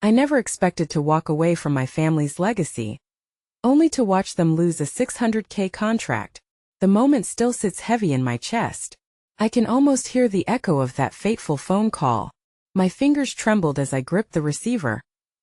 I never expected to walk away from my family's legacy, only to watch them lose a $600K contract. The moment still sits heavy in my chest. I can almost hear the echo of that fateful phone call. My fingers trembled as I gripped the receiver,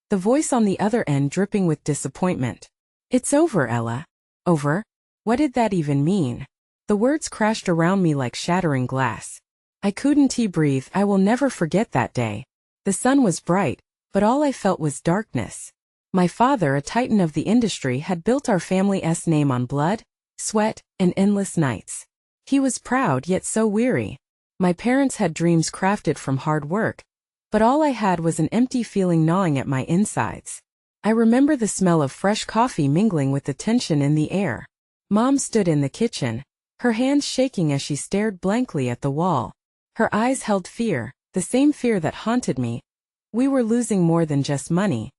the voice on the other end dripping with disappointment. "It's over, Ella." "Over? What did that even mean?" The words crashed around me like shattering glass. I couldn't breathe. I will never forget that day. The sun was bright, but all I felt was darkness. My father, a titan of the industry, had built our family's name on blood, sweat, and endless nights. He was proud yet so weary. My parents had dreams crafted from hard work, but all I had was an empty feeling gnawing at my insides. I remember the smell of fresh coffee mingling with the tension in the air. Mom stood in the kitchen, her hands shaking as she stared blankly at the wall. Her eyes held fear, the same fear that haunted me. We were losing more than just money.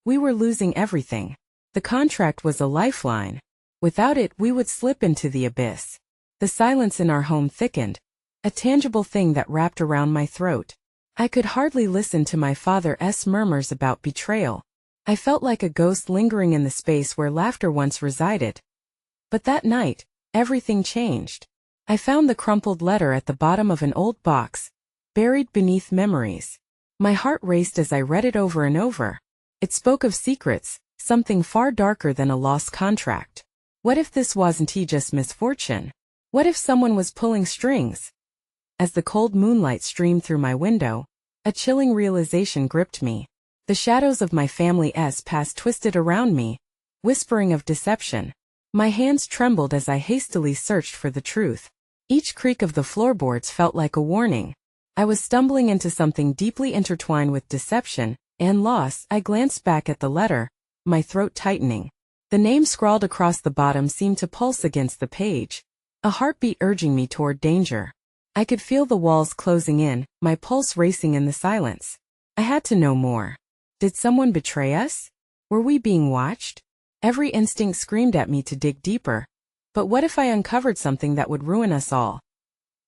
We were losing everything. The contract was a lifeline. Without it, we would slip into the abyss. The silence in our home thickened, a tangible thing that wrapped around my throat. I could hardly listen to my father's murmurs about betrayal. I felt like a ghost lingering in the space where laughter once resided. But that night, everything changed. I found the crumpled letter at the bottom of an old box, buried beneath memories. My heart raced as I read it over and over. It spoke of secrets, something far darker than a lost contract. What if this wasn't just misfortune? What if someone was pulling strings? As the cold moonlight streamed through my window, a chilling realization gripped me. The shadows of my family's past twisted around me, whispering of deception. My hands trembled as I hastily searched for the truth. Each creak of the floorboards felt like a warning. I was stumbling into something deeply intertwined with deception and loss. I glanced back at the letter, my throat tightening. The name scrawled across the bottom seemed to pulse against the page, a heartbeat urging me toward danger. I could feel the walls closing in, my pulse racing in the silence. I had to know more. Did someone betray us? Were we being watched? Every instinct screamed at me to dig deeper. But what if I uncovered something that would ruin us all?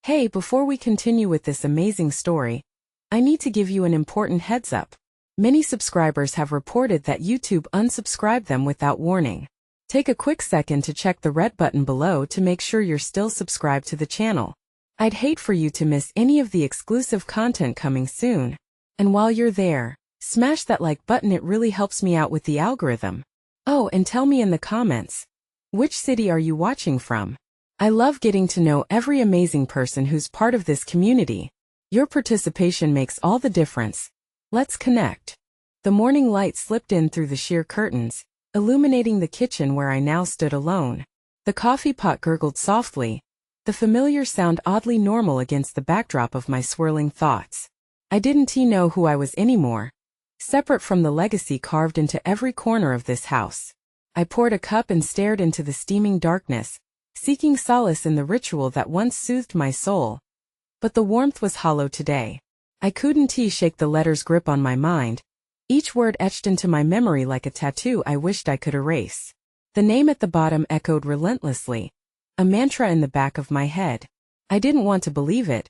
Hey, before we continue with this amazing story, I need to give you an important heads up. Many subscribers have reported that YouTube unsubscribed them without warning. Take a quick second to check the red button below to make sure you're still subscribed to the channel. I'd hate for you to miss any of the exclusive content coming soon. And while you're there, smash that like button, it really helps me out with the algorithm. Oh, and tell me in the comments, which city are you watching from? I love getting to know every amazing person who's part of this community. Your participation makes all the difference. Let's connect. The morning light slipped in through the sheer curtains, illuminating the kitchen where I now stood alone. The coffee pot gurgled softly, the familiar sound oddly normal against the backdrop of my swirling thoughts. I didn't know who I was anymore, separate from the legacy carved into every corner of this house. I poured a cup and stared into the steaming darkness, seeking solace in the ritual that once soothed my soul. But the warmth was hollow today. I couldn't shake the letter's grip on my mind, each word etched into my memory like a tattoo I wished I could erase. The name at the bottom echoed relentlessly, a mantra in the back of my head. I didn't want to believe it,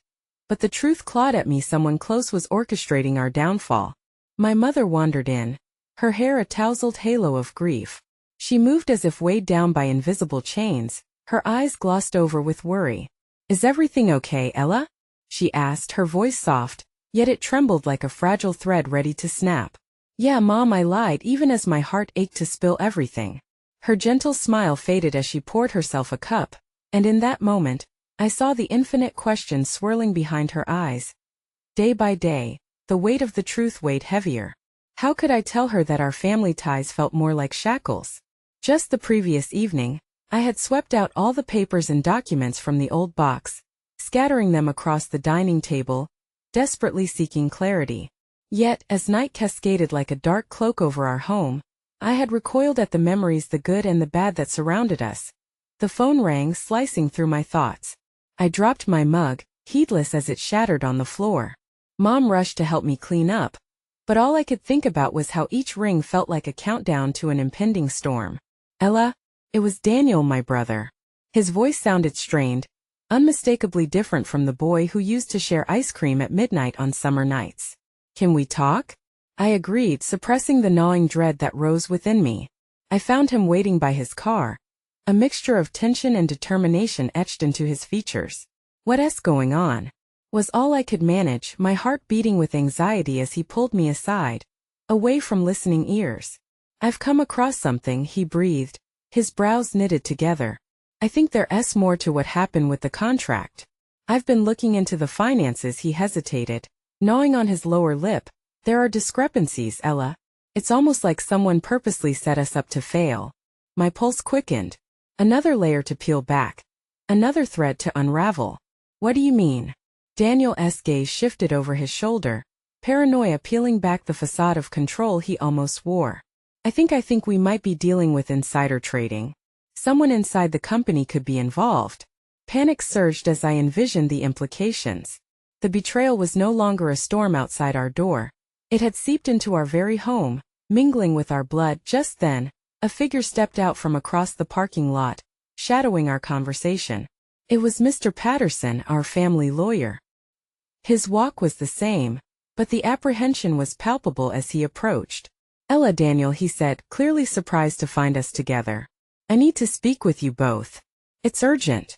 but the truth clawed at me. Someone close was orchestrating our downfall. My mother wandered in, her hair a tousled halo of grief. She moved as if weighed down by invisible chains, her eyes glossed over with worry. "Is everything okay, Ella?" she asked, her voice soft, yet it trembled like a fragile thread ready to snap. "Yeah, Mom," I lied, even as my heart ached to spill everything. Her gentle smile faded as she poured herself a cup, and in that moment, I saw the infinite questions swirling behind her eyes. Day by day, the weight of the truth weighed heavier. How could I tell her that our family ties felt more like shackles? Just the previous evening, I had swept out all the papers and documents from the old box, scattering them across the dining table, desperately seeking clarity. Yet, as night cascaded like a dark cloak over our home, I had recoiled at the memories, the good and the bad, that surrounded us. The phone rang, slicing through my thoughts. I dropped my mug, heedless as it shattered on the floor. Mom rushed to help me clean up, but all I could think about was how each ring felt like a countdown to an impending storm. "Ella?" It was Daniel, my brother. His voice sounded strained, unmistakably different from the boy who used to share ice cream at midnight on summer nights. "Can we talk?" I agreed, suppressing the gnawing dread that rose within me. I found him waiting by his car. A mixture of tension and determination etched into his features. "What's going on?" was all I could manage, my heart beating with anxiety as he pulled me aside, away from listening ears. "I've come across something," he breathed, his brows knitted together. "I think there's more to what happened with the contract. I've been looking into the finances." He hesitated, gnawing on his lower lip. "There are discrepancies, Ella. It's almost like someone purposely set us up to fail." My pulse quickened. Another layer to peel back. Another thread to unravel. "What do you mean?" Daniel's gaze shifted over his shoulder, paranoia peeling back the facade of control he almost wore. I think we might be dealing with insider trading. Someone inside the company could be involved." Panic surged as I envisioned the implications. The betrayal was no longer a storm outside our door. It had seeped into our very home, mingling with our blood. Just then, a figure stepped out from across the parking lot, shadowing our conversation. It was Mr. Patterson, our family lawyer. His walk was the same, but the apprehension was palpable as he approached. "Ella, Daniel," he said, clearly surprised to find us together. "I need to speak with you both. It's urgent."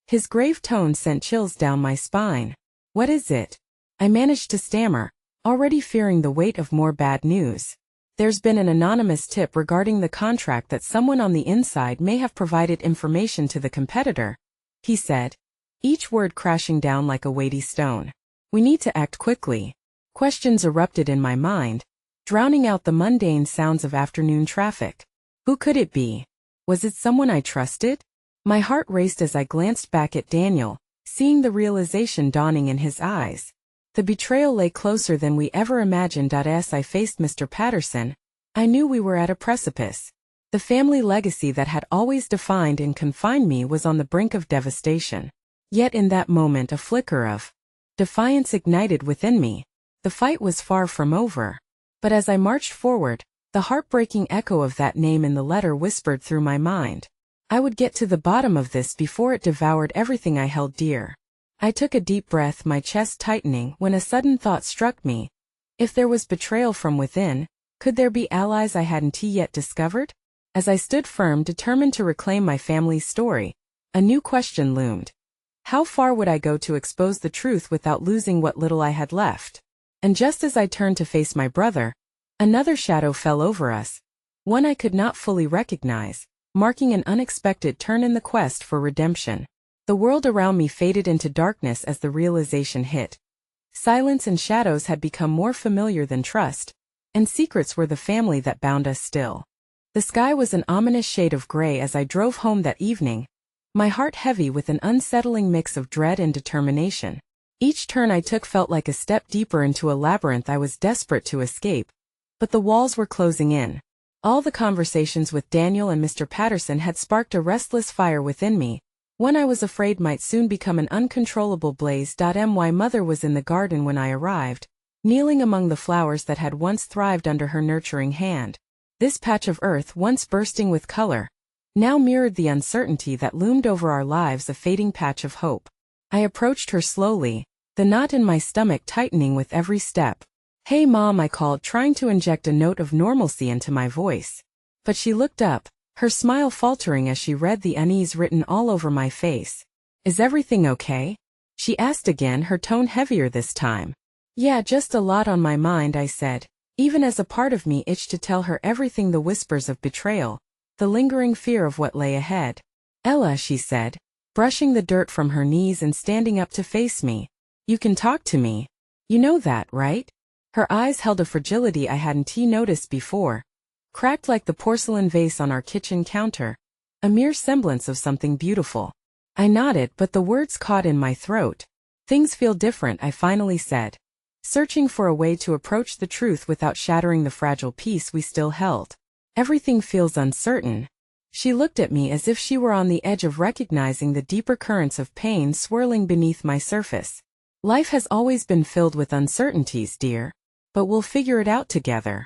His grave tone sent chills down my spine. "What is it?" I managed to stammer, already fearing the weight of more bad news. "There's been an anonymous tip regarding the contract that someone on the inside may have provided information to the competitor," he said, each word crashing down like a weighty stone. "We need to act quickly." Questions erupted in my mind, drowning out the mundane sounds of afternoon traffic. Who could it be? Was it someone I trusted? My heart raced as I glanced back at Daniel, seeing the realization dawning in his eyes. The betrayal lay closer than we ever imagined. As I faced Mr. Patterson, I knew we were at a precipice. The family legacy that had always defined and confined me was on the brink of devastation. Yet in that moment a flicker of defiance ignited within me. The fight was far from over. But as I marched forward, the heartbreaking echo of that name in the letter whispered through my mind. I would get to the bottom of this before it devoured everything I held dear. I took a deep breath, my chest tightening, when a sudden thought struck me. If there was betrayal from within, could there be allies I hadn't yet discovered? As I stood firm, determined to reclaim my family's story, a new question loomed. How far would I go to expose the truth without losing what little I had left? And just as I turned to face my brother, another shadow fell over us, one I could not fully recognize, marking an unexpected turn in the quest for redemption. The world around me faded into darkness as the realization hit. Silence and shadows had become more familiar than trust, and secrets were the family that bound us still. The sky was an ominous shade of gray as I drove home that evening, my heart heavy with an unsettling mix of dread and determination. Each turn I took felt like a step deeper into a labyrinth I was desperate to escape. But the walls were closing in. All the conversations with Daniel and Mr. Patterson had sparked a restless fire within me, one I was afraid might soon become an uncontrollable blaze. My mother was in the garden when I arrived, kneeling among the flowers that had once thrived under her nurturing hand. This patch of earth, once bursting with color, now mirrored the uncertainty that loomed over our lives, a fading patch of hope. I approached her slowly, the knot in my stomach tightening with every step. "Hey Mom," I called, trying to inject a note of normalcy into my voice. But she looked up, her smile faltering as she read the unease written all over my face. "Is everything okay?" she asked again, her tone heavier this time. "Yeah, just a lot on my mind," I said, even as a part of me itched to tell her everything, the whispers of betrayal, the lingering fear of what lay ahead. "Ella," she said, brushing the dirt from her knees and standing up to face me. "You can talk to me. You know that, right?" Her eyes held a fragility I hadn't noticed before, cracked like the porcelain vase on our kitchen counter, a mere semblance of something beautiful. I nodded, but the words caught in my throat. "Things feel different," I finally said, searching for a way to approach the truth without shattering the fragile peace we still held. "Everything feels uncertain." She looked at me as if she were on the edge of recognizing the deeper currents of pain swirling beneath my surface. "Life has always been filled with uncertainties, dear. But we'll figure it out together."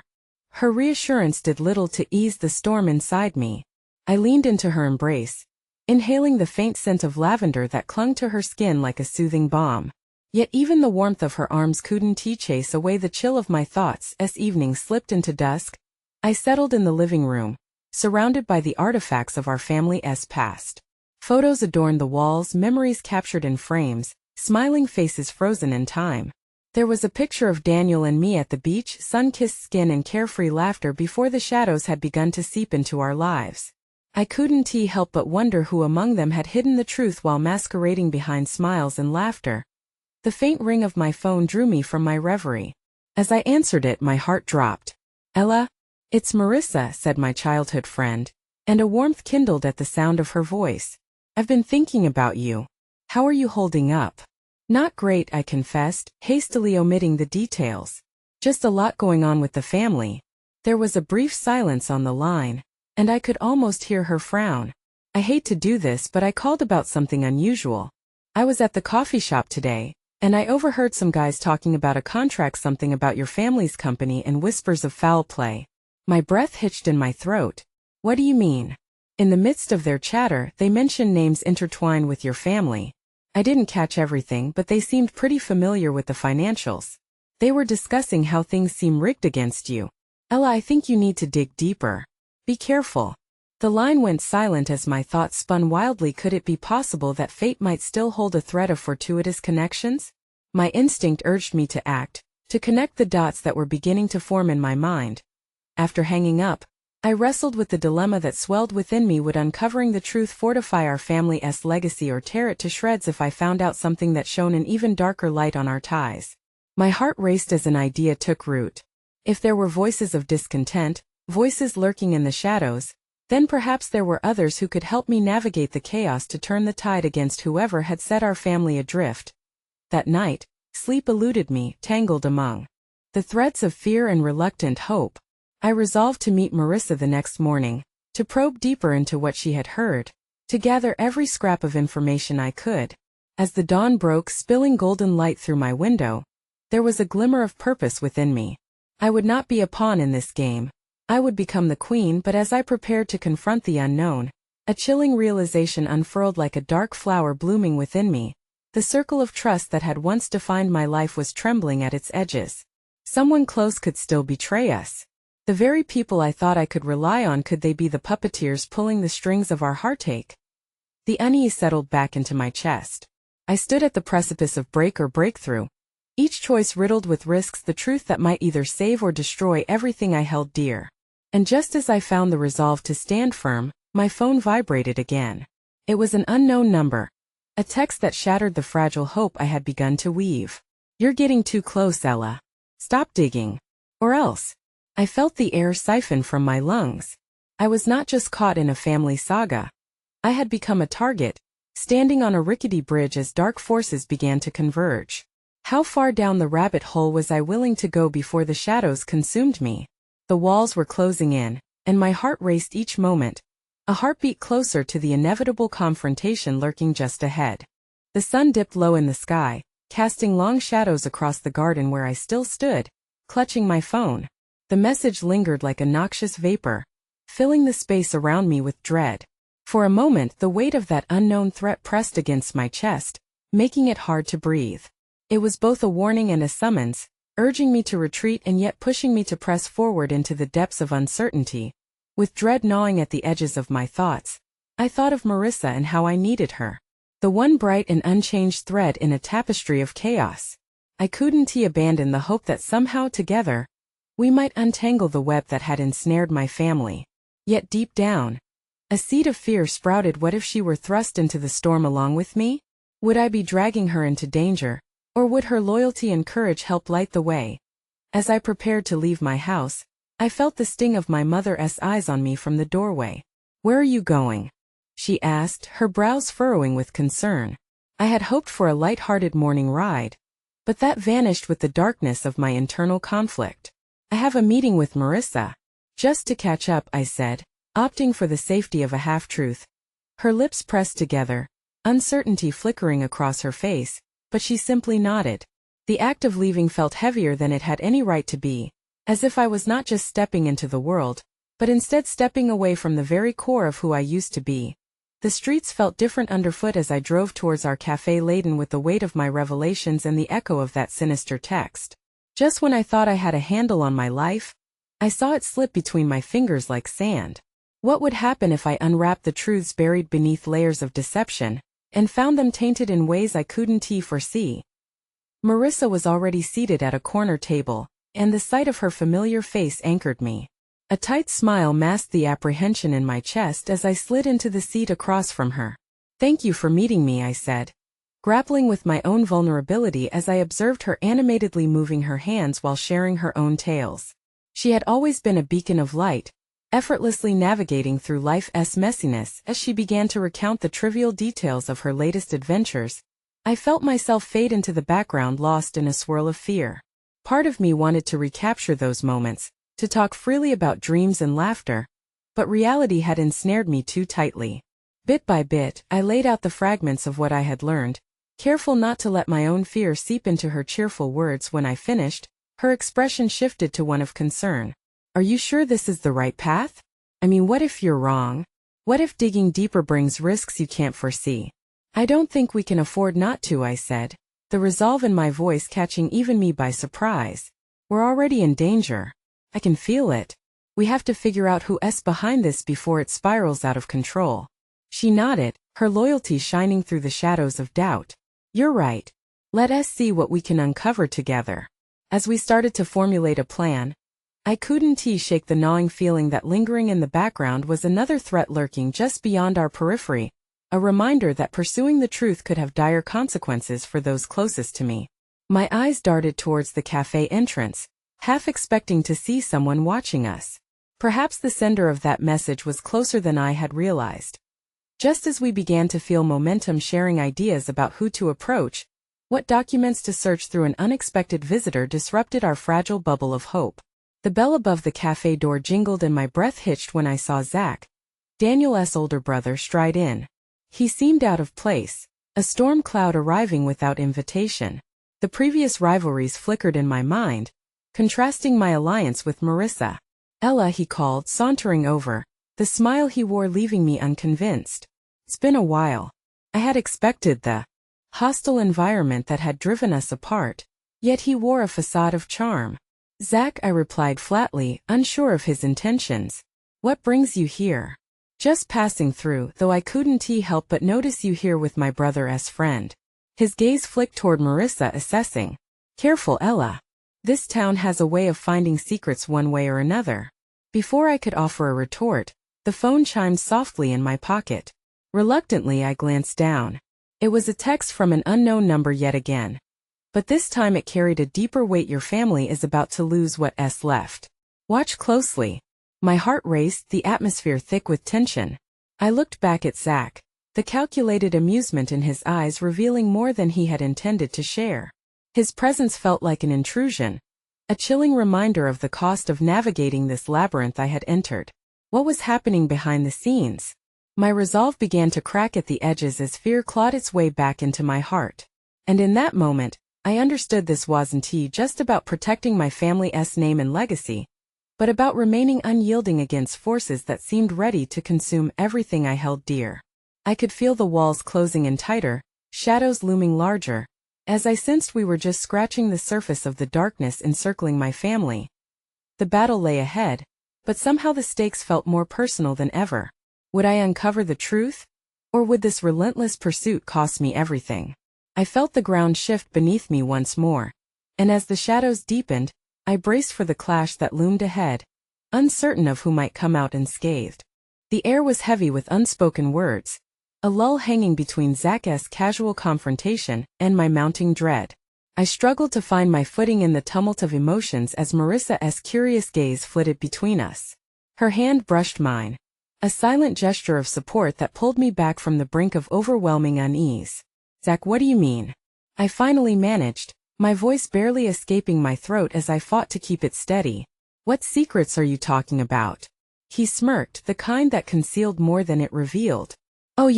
Her reassurance did little to ease the storm inside me. I leaned into her embrace, inhaling the faint scent of lavender that clung to her skin like a soothing balm. Yet even the warmth of her arms couldn't chase away the chill of my thoughts. As evening slipped into dusk, I settled in the living room, surrounded by the artifacts of our family's past. Photos adorned the walls, memories captured in frames, smiling faces frozen in time. There was a picture of Daniel and me at the beach, sun-kissed skin and carefree laughter before the shadows had begun to seep into our lives. I couldn't help but wonder who among them had hidden the truth while masquerading behind smiles and laughter. The faint ring of my phone drew me from my reverie. As I answered it, my heart dropped. "Ella? It's Marissa," said my childhood friend, and a warmth kindled at the sound of her voice. "I've been thinking about you. How are you holding up?" "Not great," I confessed, hastily omitting the details. "Just a lot going on with the family." There was a brief silence on the line, and I could almost hear her frown. "I hate to do this, but I called about something unusual. I was at the coffee shop today, and I overheard some guys talking about a contract, something about your family's company, and whispers of foul play." My breath hitched in my throat. "What do you mean?" "In the midst of their chatter, they mentioned names intertwined with your family. I didn't catch everything, but they seemed pretty familiar with the financials. They were discussing how things seem rigged against you. Ella, I think you need to dig deeper. Be careful." The line went silent as my thoughts spun wildly. Could it be possible that fate might still hold a thread of fortuitous connections? My instinct urged me to act, to connect the dots that were beginning to form in my mind. After hanging up, I wrestled with the dilemma that swelled within me. Would uncovering the truth fortify our family's legacy or tear it to shreds if I found out something that shone an even darker light on our ties? My heart raced as an idea took root. If there were voices of discontent, voices lurking in the shadows, then perhaps there were others who could help me navigate the chaos to turn the tide against whoever had set our family adrift. That night, sleep eluded me, tangled among the threads of fear and reluctant hope. I resolved to meet Marissa the next morning, to probe deeper into what she had heard, to gather every scrap of information I could. As the dawn broke, spilling golden light through my window, there was a glimmer of purpose within me. I would not be a pawn in this game. I would become the queen. But as I prepared to confront the unknown, a chilling realization unfurled like a dark flower blooming within me. The circle of trust that had once defined my life was trembling at its edges. Someone close could still betray us. The very people I thought I could rely on, could they be the puppeteers pulling the strings of our heartache? The unease settled back into my chest. I stood at the precipice of break or breakthrough, each choice riddled with risks, the truth that might either save or destroy everything I held dear. And just as I found the resolve to stand firm, my phone vibrated again. It was an unknown number, a text that shattered the fragile hope I had begun to weave. "You're getting too close, Ella. Stop digging. Or else." I felt the air siphon from my lungs. I was not just caught in a family saga. I had become a target, standing on a rickety bridge as dark forces began to converge. How far down the rabbit hole was I willing to go before the shadows consumed me? The walls were closing in, and my heart raced each moment, a heartbeat closer to the inevitable confrontation lurking just ahead. The sun dipped low in the sky, casting long shadows across the garden where I still stood, clutching my phone. The message lingered like a noxious vapor, filling the space around me with dread. For a moment, the weight of that unknown threat pressed against my chest, making it hard to breathe. It was both a warning and a summons, urging me to retreat and yet pushing me to press forward into the depths of uncertainty. With dread gnawing at the edges of my thoughts, I thought of Marissa and how I needed her. The one bright and unchanged thread in a tapestry of chaos. I couldn't abandon the hope that somehow together, we might untangle the web that had ensnared my family. Yet deep down, a seed of fear sprouted. What if she were thrust into the storm along with me? Would I be dragging her into danger, or would her loyalty and courage help light the way? As I prepared to leave my house, I felt the sting of my mother's eyes on me from the doorway. "Where are you going?" she asked, her brows furrowing with concern. I had hoped for a light-hearted morning ride, but that vanished with the darkness of my internal conflict. "I have a meeting with Marissa. Just to catch up," I said, opting for the safety of a half-truth. Her lips pressed together, uncertainty flickering across her face, but she simply nodded. The act of leaving felt heavier than it had any right to be, as if I was not just stepping into the world, but instead stepping away from the very core of who I used to be. The streets felt different underfoot as I drove towards our cafe laden with the weight of my revelations and the echo of that sinister text. Just when I thought I had a handle on my life, I saw it slip between my fingers like sand. What would happen if I unwrapped the truths buried beneath layers of deception, and found them tainted in ways I couldn't foresee? Marissa was already seated at a corner table, and the sight of her familiar face anchored me. A tight smile masked the apprehension in my chest as I slid into the seat across from her. "Thank you for meeting me," I said, grappling with my own vulnerability as I observed her animatedly moving her hands while sharing her own tales. She had always been a beacon of light, effortlessly navigating through life's messiness. As she began to recount the trivial details of her latest adventures, I felt myself fade into the background, lost in a swirl of fear. Part of me wanted to recapture those moments, to talk freely about dreams and laughter, but reality had ensnared me too tightly. Bit by bit, I laid out the fragments of what I had learned, careful not to let my own fear seep into her cheerful words. When I finished, her expression shifted to one of concern. "Are you sure this is the right path? I mean, what if you're wrong? What if digging deeper brings risks you can't foresee?" "I don't think we can afford not to," I said, the resolve in my voice catching even me by surprise. "We're already in danger. I can feel it. We have to figure out who's behind this before it spirals out of control." She nodded, her loyalty shining through the shadows of doubt. "You're right. Let us see what we can uncover together." As we started to formulate a plan, I couldn't shake the gnawing feeling that lingering in the background was another threat lurking just beyond our periphery, a reminder that pursuing the truth could have dire consequences for those closest to me. My eyes darted towards the cafe entrance, half expecting to see someone watching us. Perhaps the sender of that message was closer than I had realized. Just as we began to feel momentum, sharing ideas about who to approach, what documents to search through, an unexpected visitor disrupted our fragile bubble of hope. The bell above the cafe door jingled and my breath hitched when I saw Zach, Daniel's older brother, stride in. He seemed out of place, a storm cloud arriving without invitation. The previous rivalries flickered in my mind, contrasting my alliance with Marissa. "Ella," he called, sauntering over, the smile he wore leaving me unconvinced. "It's been a while." I had expected the hostile environment that had driven us apart, yet he wore a facade of charm. "Zach," I replied flatly, unsure of his intentions. "What brings you here?" "Just passing through, though I couldn't help but notice you here with my brother's friend." His gaze flicked toward Marissa, assessing. "Careful, Ella. This town has a way of finding secrets one way or another." Before I could offer a retort, the phone chimed softly in my pocket. Reluctantly, I glanced down. It was a text from an unknown number yet again. But this time it carried a deeper weight. "Your family is about to lose what's left. Watch closely." My heart raced, the atmosphere thick with tension. I looked back at Zach, the calculated amusement in his eyes revealing more than he had intended to share. His presence felt like an intrusion, a chilling reminder of the cost of navigating this labyrinth I had entered. What was happening behind the scenes? My resolve began to crack at the edges as fear clawed its way back into my heart. And in that moment, I understood this wasn't just about protecting my family's name and legacy, but about remaining unyielding against forces that seemed ready to consume everything I held dear. I could feel the walls closing in tighter, shadows looming larger, as I sensed we were just scratching the surface of the darkness encircling my family. The battle lay ahead, but somehow the stakes felt more personal than ever. Would I uncover the truth? Or would this relentless pursuit cost me everything? I felt the ground shift beneath me once more, and as the shadows deepened, I braced for the clash that loomed ahead, uncertain of who might come out unscathed. The air was heavy with unspoken words, a lull hanging between Zach's casual confrontation and my mounting dread. I struggled to find my footing in the tumult of emotions as Marissa's curious gaze flitted between us. Her hand brushed mine, a silent gesture of support that pulled me back from the brink of overwhelming unease. "Zach, what do you mean?" I finally managed, my voice barely escaping my throat as I fought to keep it steady. "What secrets are you talking about?" He smirked, the kind that concealed more than it revealed. "Oh,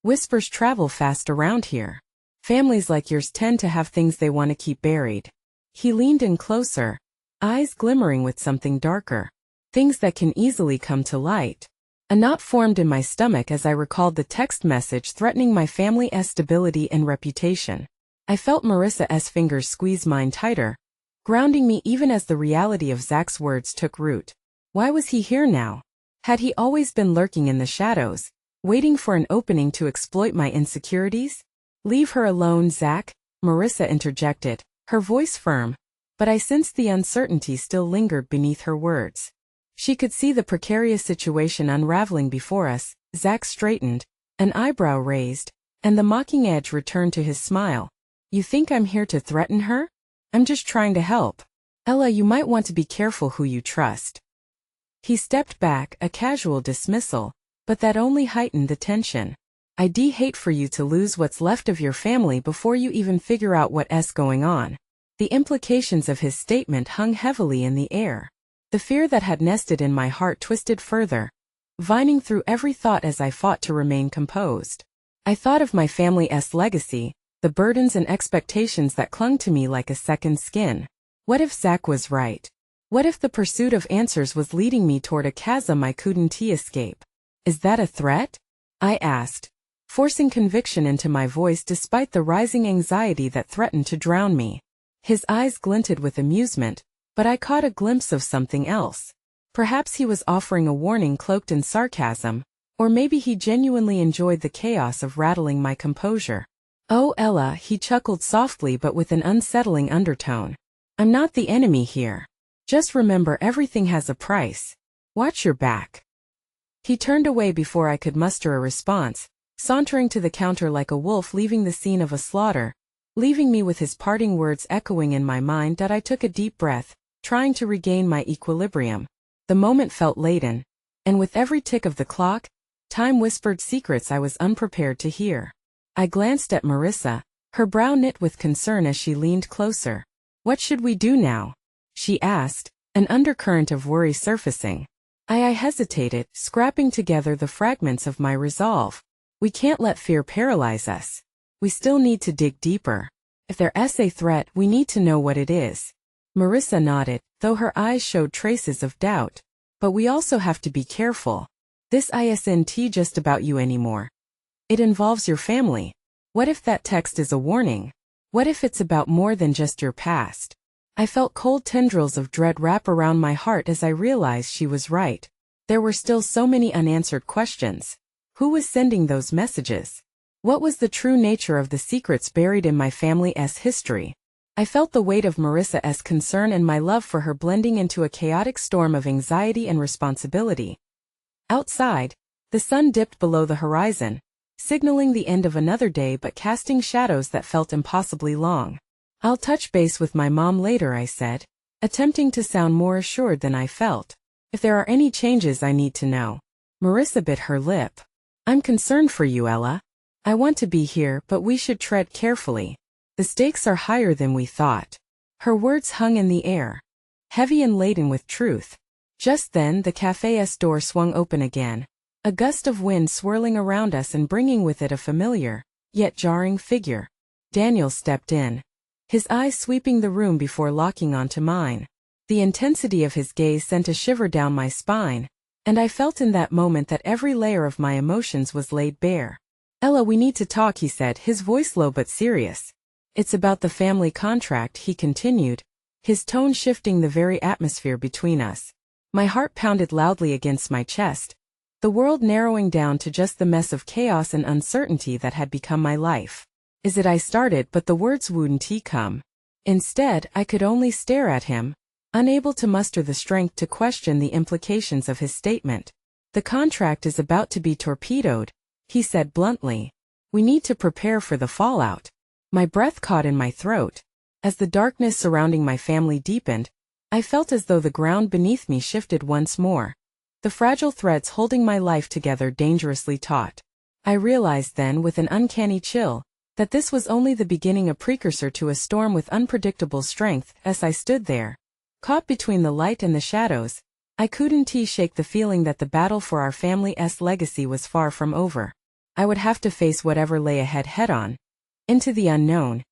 whispers travel fast around here. Families like yours tend to have things they want to keep buried." He leaned in closer, eyes glimmering with something darker. "Things that can easily come to light." A knot formed in my stomach as I recalled the text message threatening my family's stability and reputation. I felt Marissa's fingers squeeze mine tighter, grounding me even as the reality of Zach's words took root. Why was he here now? Had he always been lurking in the shadows, waiting for an opening to exploit my insecurities? Leave her alone, Zach, Marissa interjected, her voice firm, but I sensed the uncertainty still lingered beneath her words. She could see the precarious situation unraveling before us. Zach straightened, an eyebrow raised, and the mocking edge returned to his smile. You think I'm here to threaten her? I'm just trying to help. Ella, you might want to be careful who you trust. He stepped back, a casual dismissal, but that only heightened the tension. I'd hate for you to lose what's left of your family before you even figure out what's going on. The implications of his statement hung heavily in the air. The fear that had nested in my heart twisted further, vining through every thought as I fought to remain composed. I thought of my family's legacy, the burdens and expectations that clung to me like a second skin. What if Zach was right? What if the pursuit of answers was leading me toward a chasm I couldn't escape? Is that a threat? I asked, forcing conviction into my voice despite the rising anxiety that threatened to drown me. His eyes glinted with amusement, but I caught a glimpse of something else. Perhaps he was offering a warning cloaked in sarcasm, or maybe he genuinely enjoyed the chaos of rattling my composure. Oh, Ella, he chuckled softly but with an unsettling undertone. I'm not the enemy here. Just remember everything has a price. Watch your back. He turned away before I could muster a response, sauntering to the counter like a wolf leaving the scene of a slaughter, leaving me with his parting words echoing in my mind. I took a deep breath, trying to regain my equilibrium. The moment felt laden, and with every tick of the clock, time whispered secrets I was unprepared to hear. I glanced at Marissa, her brow knit with concern as she leaned closer. What should we do now? She asked, an undercurrent of worry surfacing. I hesitated, scrapping together the fragments of my resolve. We can't let fear paralyze us. We still need to dig deeper. If there's a threat, we need to know what it is. Marissa nodded, though her eyes showed traces of doubt. But we also have to be careful. This isn't just about you anymore. It involves your family. What if that text is a warning? What if it's about more than just your past? I felt cold tendrils of dread wrap around my heart as I realized she was right. There were still so many unanswered questions. Who was sending those messages? What was the true nature of the secrets buried in my family's history? I felt the weight of Marissa's concern and my love for her blending into a chaotic storm of anxiety and responsibility. Outside, the sun dipped below the horizon, signaling the end of another day but casting shadows that felt impossibly long. I'll touch base with my mom later, I said, attempting to sound more assured than I felt. If there are any changes, I need to know. Marissa bit her lip. I'm concerned for you, Ella. I want to be here, but we should tread carefully. The stakes are higher than we thought. Her words hung in the air, heavy and laden with truth. Just then the cafe's door swung open again, a gust of wind swirling around us and bringing with it a familiar, yet jarring figure. Daniel stepped in, his eyes sweeping the room before locking onto mine. The intensity of his gaze sent a shiver down my spine, and I felt in that moment that every layer of my emotions was laid bare. Ella, we need to talk, he said, his voice low but serious. It's about the family contract, he continued, his tone shifting the very atmosphere between us. My heart pounded loudly against my chest, the world narrowing down to just the mess of chaos and uncertainty that had become my life. Is it? I started, but the words wouldn't come. Instead, I could only stare at him, unable to muster the strength to question the implications of his statement. The contract is about to be torpedoed, he said bluntly. We need to prepare for the fallout. My breath caught in my throat. As the darkness surrounding my family deepened, I felt as though the ground beneath me shifted once more, the fragile threads holding my life together dangerously taut. I realized then with an uncanny chill that this was only the beginning, a precursor to a storm with unpredictable strength. As I stood there, caught between the light and the shadows, I couldn't shake the feeling that the battle for our family's legacy was far from over. I would have to face whatever lay ahead head-on, into the unknown,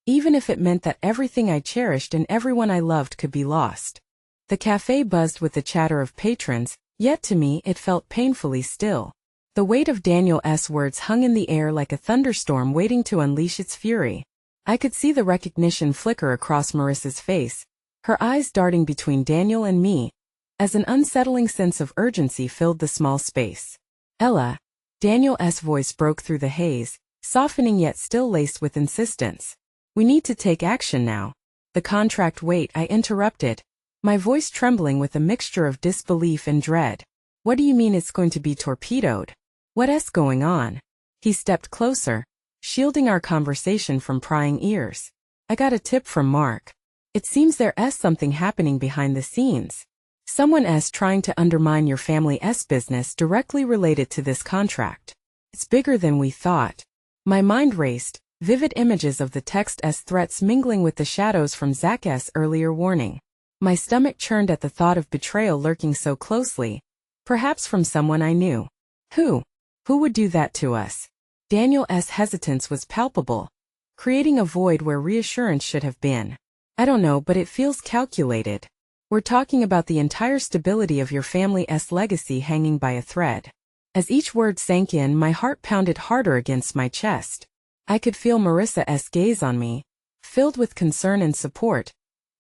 even if it meant that everything I cherished and everyone I loved could be lost. The cafe buzzed with the chatter of patrons, Yet to me it felt painfully still. The weight of Daniel's words hung in the air like a thunderstorm waiting to unleash its fury. I could see the recognition flicker across Marissa's face, her eyes darting between Daniel and me, as an unsettling sense of urgency filled the small space. Ella, Daniel's voice broke through the haze, softening yet still laced with insistence. We need to take action now. The contract. Wait, I interrupted, my voice trembling with a mixture of disbelief and dread. What do you mean it's going to be torpedoed? What's going on? He stepped closer, shielding our conversation from prying ears. I got a tip from Mark. It seems there's something happening behind the scenes. Someone's trying to undermine your family's business directly related to this contract. It's bigger than we thought. My mind raced, vivid images of the text's threats mingling with the shadows from Zach's earlier warning. My stomach churned at the thought of betrayal lurking so closely, perhaps from someone I knew. Who? Who would do that to us? Daniel's hesitance was palpable, creating a void where reassurance should have been. I don't know, but it feels calculated. We're talking about the entire stability of your family's legacy hanging by a thread. As each word sank in, my heart pounded harder against my chest. I could feel Marissa's gaze on me, filled with concern and support,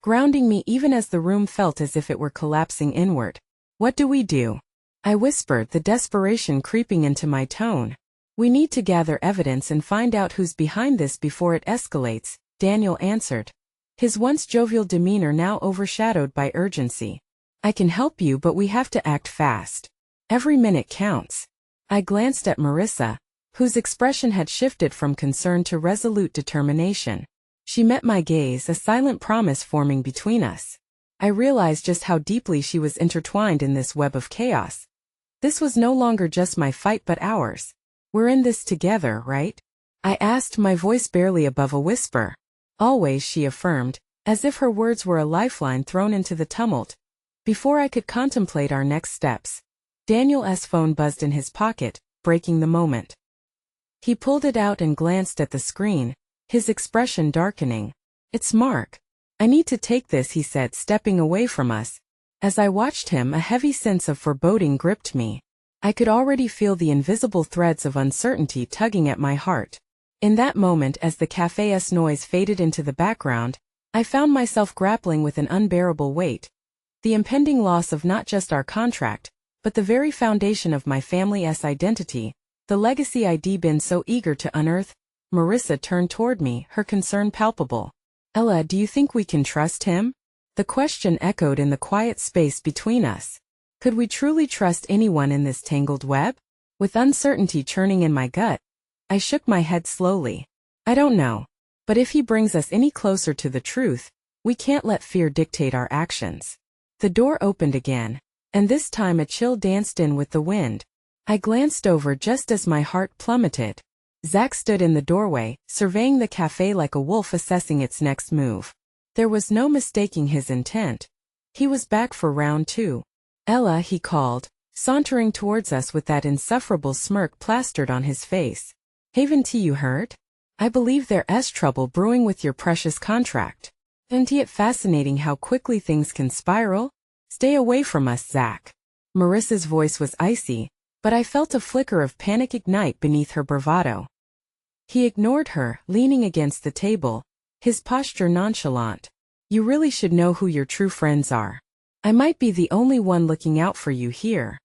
grounding me even as the room felt as if it were collapsing inward. What do we do? I whispered, the desperation creeping into my tone. We need to gather evidence and find out who's behind this before it escalates, Daniel answered, his once jovial demeanor now overshadowed by urgency. I can help you, but we have to act fast. Every minute counts. I glanced at Marissa, whose expression had shifted from concern to resolute determination. She met my gaze, a silent promise forming between us. I realized just how deeply she was intertwined in this web of chaos. This was no longer just my fight but ours. We're in this together, right? I asked, my voice barely above a whisper. Always, she affirmed, as if her words were a lifeline thrown into the tumult. Before I could contemplate our next steps, Daniel's phone buzzed in his pocket, breaking the moment. He pulled it out and glanced at the screen, his expression darkening. It's Mark. I need to take this, he said, stepping away from us. As I watched him, a heavy sense of foreboding gripped me. I could already feel the invisible threads of uncertainty tugging at my heart. In that moment, as the cafe's noise faded into the background, I found myself grappling with an unbearable weight. The impending loss of not just our contract, but the very foundation of my family's identity, the legacy I'd been so eager to unearth. Marissa turned toward me, her concern palpable. Ella, do you think we can trust him? The question echoed in the quiet space between us. Could we truly trust anyone in this tangled web? With uncertainty churning in my gut, I shook my head slowly. I don't know. But if he brings us any closer to the truth, we can't let fear dictate our actions. The door opened again, and this time a chill danced in with the wind. I glanced over just as my heart plummeted. Zach stood in the doorway, surveying the cafe like a wolf assessing its next move. There was no mistaking his intent. He was back for round two. Ella, he called, sauntering towards us with that insufferable smirk plastered on his face. Haven't you heard? I believe there's trouble brewing with your precious contract. Isn't it fascinating how quickly things can spiral? Stay away from us, Zach. Marissa's voice was icy, but I felt a flicker of panic ignite beneath her bravado. He ignored her, leaning against the table, his posture nonchalant. You really should know who your true friends are. I might be the only one looking out for you here.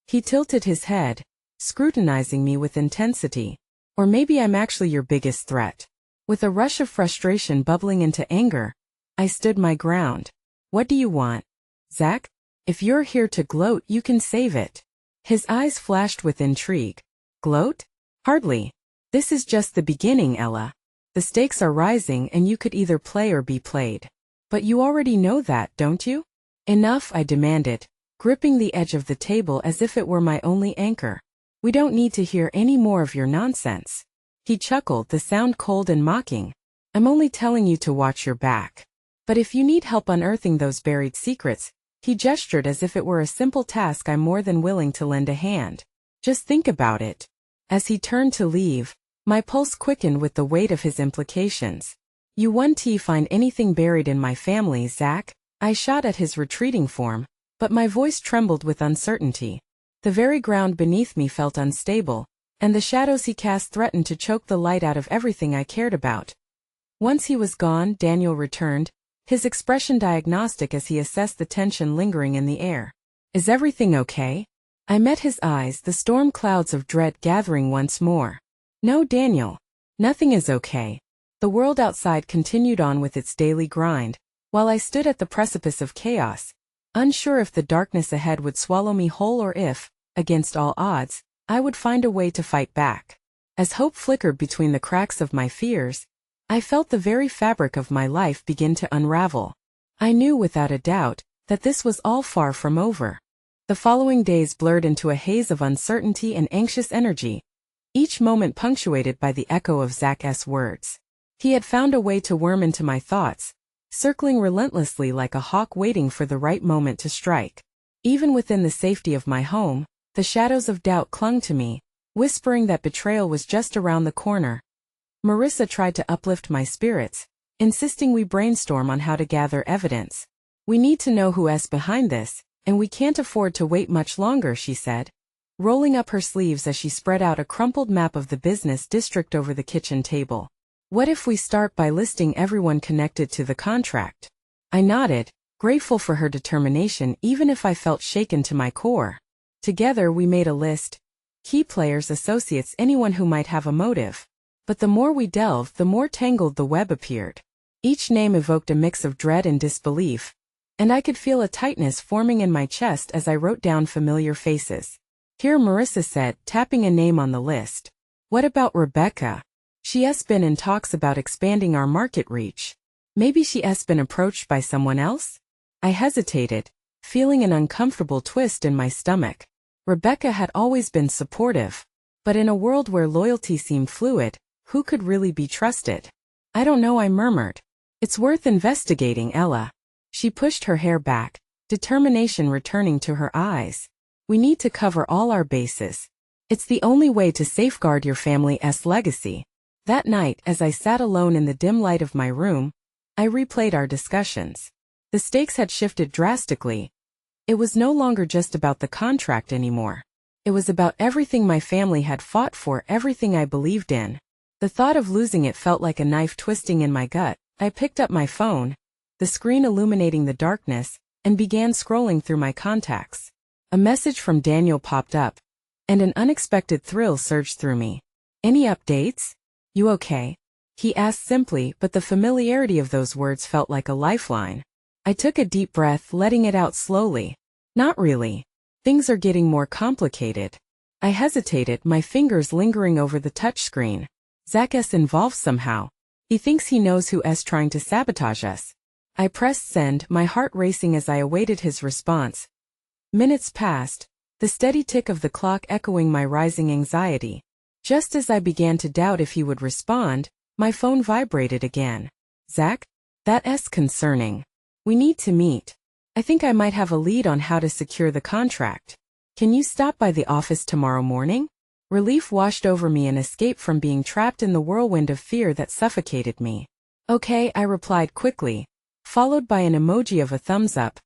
He tilted his head, scrutinizing me with intensity. Or maybe I'm actually your biggest threat. With a rush of frustration bubbling into anger, I stood my ground. What do you want? Zach? If you're here to gloat, you can save it. His eyes flashed with intrigue. Gloat? Hardly. This is just the beginning, Ella. The stakes are rising and you could either play or be played. But you already know that, don't you? Enough, I demanded, gripping the edge of the table as if it were my only anchor. We don't need to hear any more of your nonsense. He chuckled, the sound cold and mocking. I'm only telling you to watch your back. But if you need help unearthing those buried secrets, he gestured as if it were a simple task, I'm more than willing to lend a hand. Just think about it. As he turned to leave, my pulse quickened with the weight of his implications. You won't find anything buried in my family, Zach? I shot at his retreating form, But my voice trembled with uncertainty. The very ground beneath me felt unstable, and the shadows he cast threatened to choke the light out of everything I cared about. Once he was gone, Daniel returned, his expression diagnostic as he assessed the tension lingering in the air. "Is everything okay?" I met his eyes, the storm clouds of dread gathering once more. "No, Daniel. Nothing is okay." The world outside continued on with its daily grind, while I stood at the precipice of chaos, unsure if the darkness ahead would swallow me whole or if, against all odds, I would find a way to fight back. As hope flickered between the cracks of my fears, I felt the very fabric of my life begin to unravel. I knew without a doubt that this was all far from over. The following days blurred into a haze of uncertainty and anxious energy, each moment punctuated by the echo of Zach's words. He had found a way to worm into my thoughts, circling relentlessly like a hawk waiting for the right moment to strike. Even within the safety of my home, the shadows of doubt clung to me, whispering that betrayal was just around the corner. Marissa tried to uplift my spirits, insisting we brainstorm on how to gather evidence. "We need to know who's behind this, and we can't afford to wait much longer," she said, rolling up her sleeves as she spread out a crumpled map of the business district over the kitchen table. "What if we start by listing everyone connected to the contract?" I nodded, grateful for her determination even if I felt shaken to my core. Together we made a list: key players, associates, anyone who might have a motive. But the more we delved, the more tangled the web appeared. Each name evoked a mix of dread and disbelief, and I could feel a tightness forming in my chest as I wrote down familiar faces. "Here," Marissa said, tapping a name on the list. "What about Rebecca? She's been in talks about expanding our market reach. Maybe she's been approached by someone else?" I hesitated, feeling an uncomfortable twist in my stomach. Rebecca had always been supportive, but in a world where loyalty seemed fluid, who could really be trusted? "I don't know," I murmured. "It's worth investigating, Ella." She pushed her hair back, determination returning to her eyes. "We need to cover all our bases. It's the only way to safeguard your family's legacy." That night, as I sat alone in the dim light of my room, I replayed our discussions. The stakes had shifted drastically. It was no longer just about the contract anymore. It was about everything my family had fought for, everything I believed in. The thought of losing it felt like a knife twisting in my gut. I picked up my phone, the screen illuminating the darkness, and began scrolling through my contacts. A message from Daniel popped up, and an unexpected thrill surged through me. "Any updates? You okay?" he asked simply, but the familiarity of those words felt like a lifeline. I took a deep breath, letting it out slowly. "Not really. Things are getting more complicated." I hesitated, my fingers lingering over the touchscreen. "Zach's involved somehow. He thinks he knows who's trying to sabotage us." I pressed send, my heart racing as I awaited his response. Minutes passed, the steady tick of the clock echoing my rising anxiety. Just as I began to doubt if he would respond, my phone vibrated again. "Zach? That's concerning. We need to meet. I think I might have a lead on how to secure the contract. Can you stop by the office tomorrow morning?" Relief washed over me, an escape from being trapped in the whirlwind of fear that suffocated me. "Okay," I replied quickly, followed by an emoji of a thumbs up,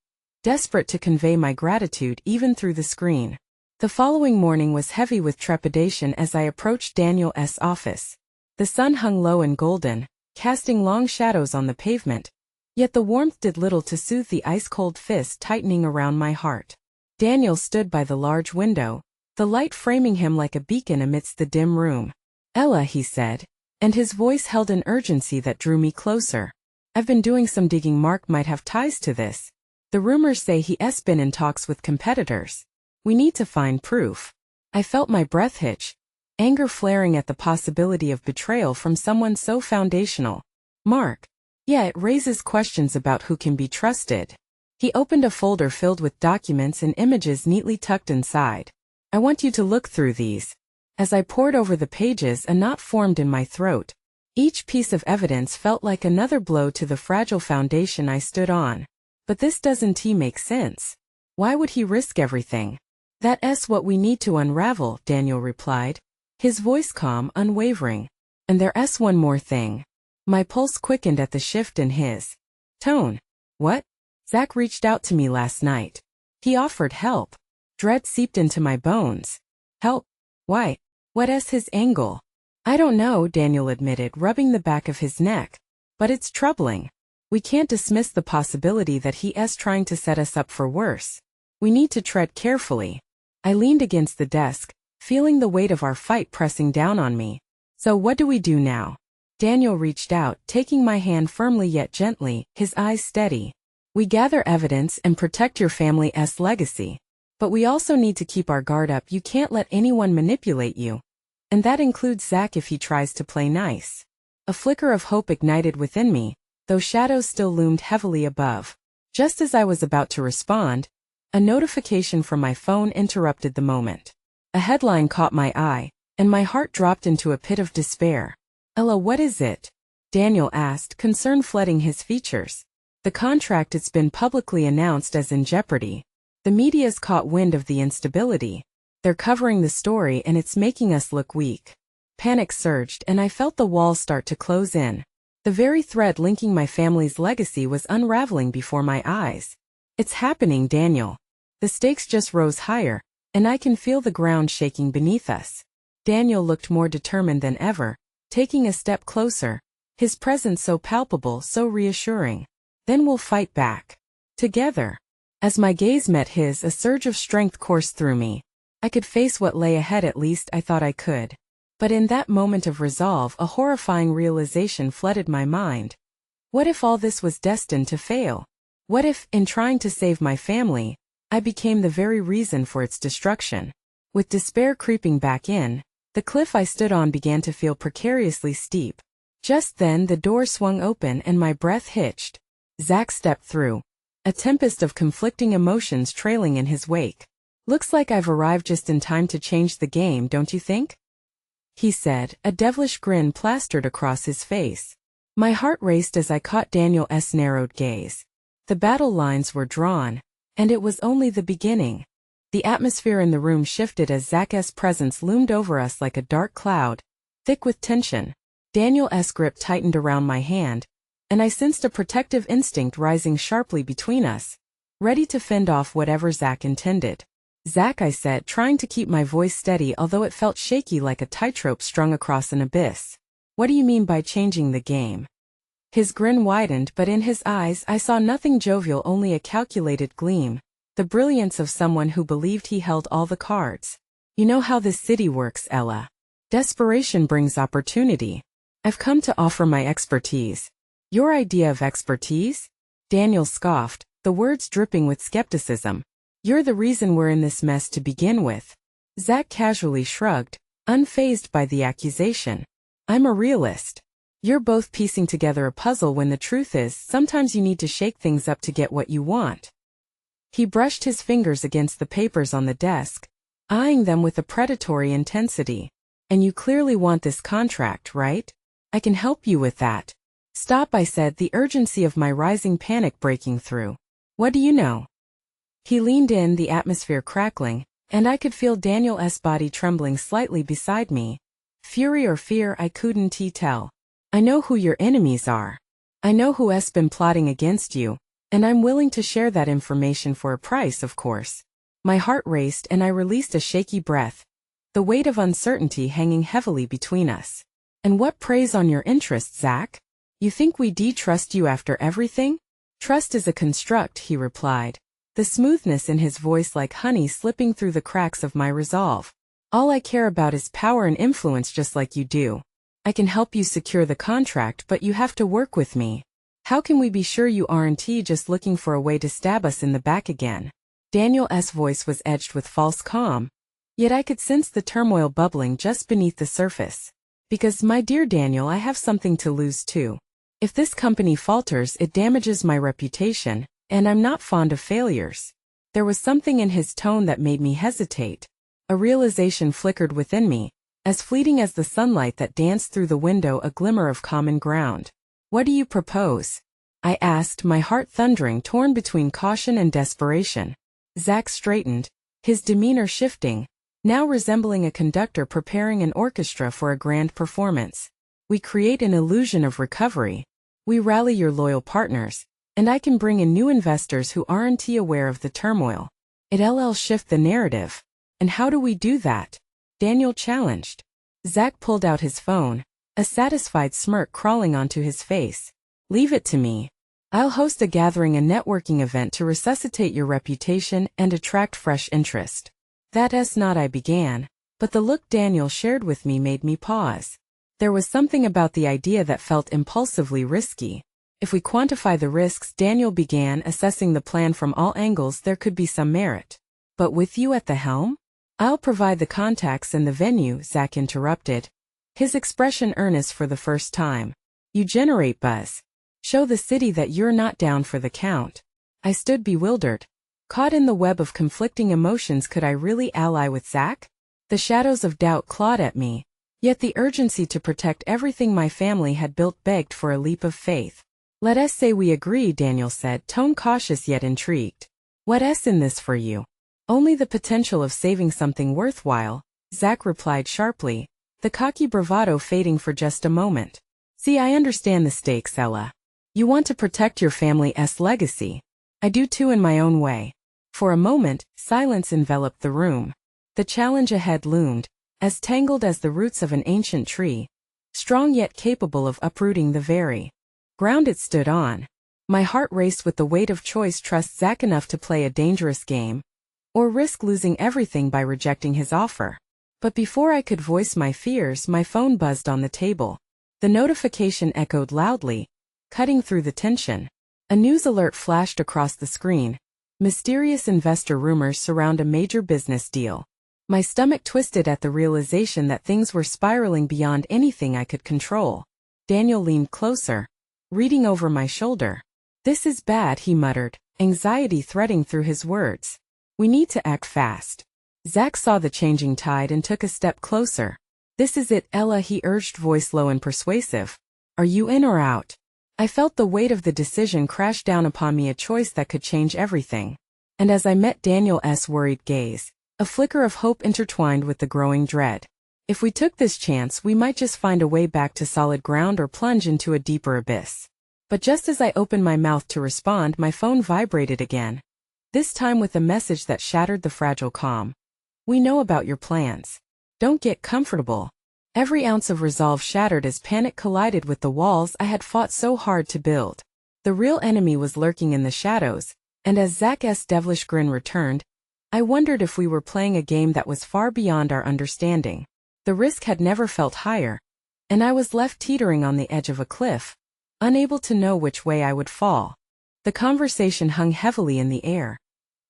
desperate to convey my gratitude even through the screen. The following morning was heavy with trepidation as I approached Daniel's office. The sun hung low and golden, casting long shadows on the pavement, yet the warmth did little to soothe the ice-cold fist tightening around my heart. Daniel stood by the large window, the light framing him like a beacon amidst the dim room. "Ella," he said, and his voice held an urgency that drew me closer. "I've been doing some digging. Mark might have ties to this. The rumors say he's been in talks with competitors. We need to find proof." I felt my breath hitch, anger flaring at the possibility of betrayal from someone so foundational. "Mark? Yeah, it raises questions about who can be trusted." He opened a folder filled with documents and images neatly tucked inside. "I want you to look through these." As I pored over the pages, a knot formed in my throat. Each piece of evidence felt like another blow to the fragile foundation I stood on. "But this doesn't make sense. Why would he risk everything?" "That's what we need to unravel," Daniel replied, his voice calm, unwavering. "And there's one more thing." My pulse quickened at the shift in his tone. "What?" "Zach reached out to me last night. He offered help. Dread seeped into my bones. Help? Why? What's his angle? I don't know, Daniel admitted, rubbing the back of his neck. But it's troubling. We can't dismiss the possibility that he's trying to set us up for worse. We need to tread carefully. I leaned against the desk, feeling the weight of our fight pressing down on me. So what do we do now? Daniel reached out, taking my hand firmly yet gently, his eyes steady. We gather evidence and protect your family's legacy. But we also need to keep our guard up. You can't let anyone manipulate you. And that includes Zach if he tries to play nice. A flicker of hope ignited within me, though shadows still loomed heavily above. Just as I was about to respond, a notification from my phone interrupted the moment. A headline caught my eye, and my heart dropped into a pit of despair. Ella, what is it? Daniel asked, concern flooding his features. The contract, it's been publicly announced as in jeopardy. The media's caught wind of the instability. They're covering the story and it's making us look weak. Panic surged and I felt the walls start to close in. The very thread linking my family's legacy was unraveling before my eyes. It's happening, Daniel. The stakes just rose higher, and I can feel the ground shaking beneath us. Daniel looked more determined than ever, taking a step closer, his presence so palpable, so reassuring. Then we'll fight back. Together. As my gaze met his, a surge of strength coursed through me. I could face what lay ahead, at least I thought I could. But in that moment of resolve, a horrifying realization flooded my mind. What if all this was destined to fail? What if, in trying to save my family, I became the very reason for its destruction? With despair creeping back in, the cliff I stood on began to feel precariously steep. Just then the door swung open and my breath hitched. Zach stepped through, a tempest of conflicting emotions trailing in his wake. Looks like I've arrived just in time to change the game, don't you think? He said, a devilish grin plastered across his face. My heart raced as I caught Daniel's narrowed gaze. The battle lines were drawn, and it was only the beginning. The atmosphere in the room shifted as Zach's presence loomed over us like a dark cloud, thick with tension. Daniel's grip tightened around my hand, and I sensed a protective instinct rising sharply between us, ready to fend off whatever Zach intended. Zach, I said, trying to keep my voice steady although it felt shaky like a tightrope strung across an abyss. What do you mean by changing the game? His grin widened, but in his eyes I saw nothing jovial, only a calculated gleam, the brilliance of someone who believed he held all the cards. You know how this city works, Ella. Desperation brings opportunity. I've come to offer my expertise. Your idea of expertise? Daniel scoffed, the words dripping with skepticism. You're the reason we're in this mess to begin with. Zach casually shrugged, unfazed by the accusation. I'm a realist. You're both piecing together a puzzle when the truth is, sometimes you need to shake things up to get what you want. He brushed his fingers against the papers on the desk, eyeing them with a predatory intensity. And you clearly want this contract, right? I can help you with that. Stop, I said, the urgency of my rising panic breaking through. What do you know? He leaned in, the atmosphere crackling, and I could feel Daniel's body trembling slightly beside me. Fury or fear, I couldn't tell. I know who your enemies are. I know who's been plotting against you, and I'm willing to share that information for a price, of course. My heart raced and I released a shaky breath, the weight of uncertainty hanging heavily between us. And what preys on your interests, Zach? You think we trust you after everything? Trust is a construct, he replied, the smoothness in his voice like honey slipping through the cracks of my resolve. All I care about is power and influence, just like you do. I can help you secure the contract, but you have to work with me. How can we be sure you aren't just looking for a way to stab us in the back again? Daniel's voice was edged with false calm, yet I could sense the turmoil bubbling just beneath the surface. Because, my dear Daniel, I have something to lose too. If this company falters, it damages my reputation, and I'm not fond of failures. There was something in his tone that made me hesitate. A realization flickered within me, as fleeting as the sunlight that danced through the window, a glimmer of common ground. What do you propose? I asked, my heart thundering, torn between caution and desperation. Zach straightened, his demeanor shifting, now resembling a conductor preparing an orchestra for a grand performance. We create an illusion of recovery. We rally your loyal partners, and I can bring in new investors who aren't aware of the turmoil. It'll shift the narrative. And how do we do that? Daniel challenged. Zach pulled out his phone, a satisfied smirk crawling onto his face. Leave it to me. I'll host a gathering, a networking event to resuscitate your reputation and attract fresh interest. That's not I began, but the look Daniel shared with me made me pause. There was something about the idea that felt impulsively risky. If we quantify the risks, Daniel began, assessing the plan from all angles, there could be some merit. But with you at the helm? I'll provide the contacts and the venue, Zach interrupted, his expression earnest for the first time. You generate buzz. Show the city that you're not down for the count. I stood bewildered, caught in the web of conflicting emotions. Could I really ally with Zach? The shadows of doubt clawed at me, yet the urgency to protect everything my family had built begged for a leap of faith. Let us say we agree, Daniel said, tone cautious yet intrigued. What's in this for you? Only the potential of saving something worthwhile, Zach replied sharply, the cocky bravado fading for just a moment. See, I understand the stakes, Ella. You want to protect your family's legacy. I do too, in my own way. For a moment, silence enveloped the room. The challenge ahead loomed, as tangled as the roots of an ancient tree, strong yet capable of uprooting the very ground it stood on. My heart raced with the weight of choice: trust Zach enough to play a dangerous game, or risk losing everything by rejecting his offer. But before I could voice my fears, my phone buzzed on the table. The notification echoed loudly, cutting through the tension. A news alert flashed across the screen. Mysterious investor rumors surround a major business deal. My stomach twisted at the realization that things were spiraling beyond anything I could control. Daniel leaned closer, reading over my shoulder. This is bad, he muttered, anxiety threading through his words. We need to act fast. Zach saw the changing tide and took a step closer. This is it, Ella, he urged, voice low and persuasive. Are you in or out? I felt the weight of the decision crash down upon me, a choice that could change everything. And as I met Daniel's worried gaze, a flicker of hope intertwined with the growing dread. If we took this chance, we might just find a way back to solid ground or plunge into a deeper abyss. But just as I opened my mouth to respond, my phone vibrated again, this time with a message that shattered the fragile calm. We know about your plans. Don't get comfortable. Every ounce of resolve shattered as panic collided with the walls I had fought so hard to build. The real enemy was lurking in the shadows, and as Zach's devilish grin returned, I wondered if we were playing a game that was far beyond our understanding. The risk had never felt higher, and I was left teetering on the edge of a cliff, unable to know which way I would fall. The conversation hung heavily in the air,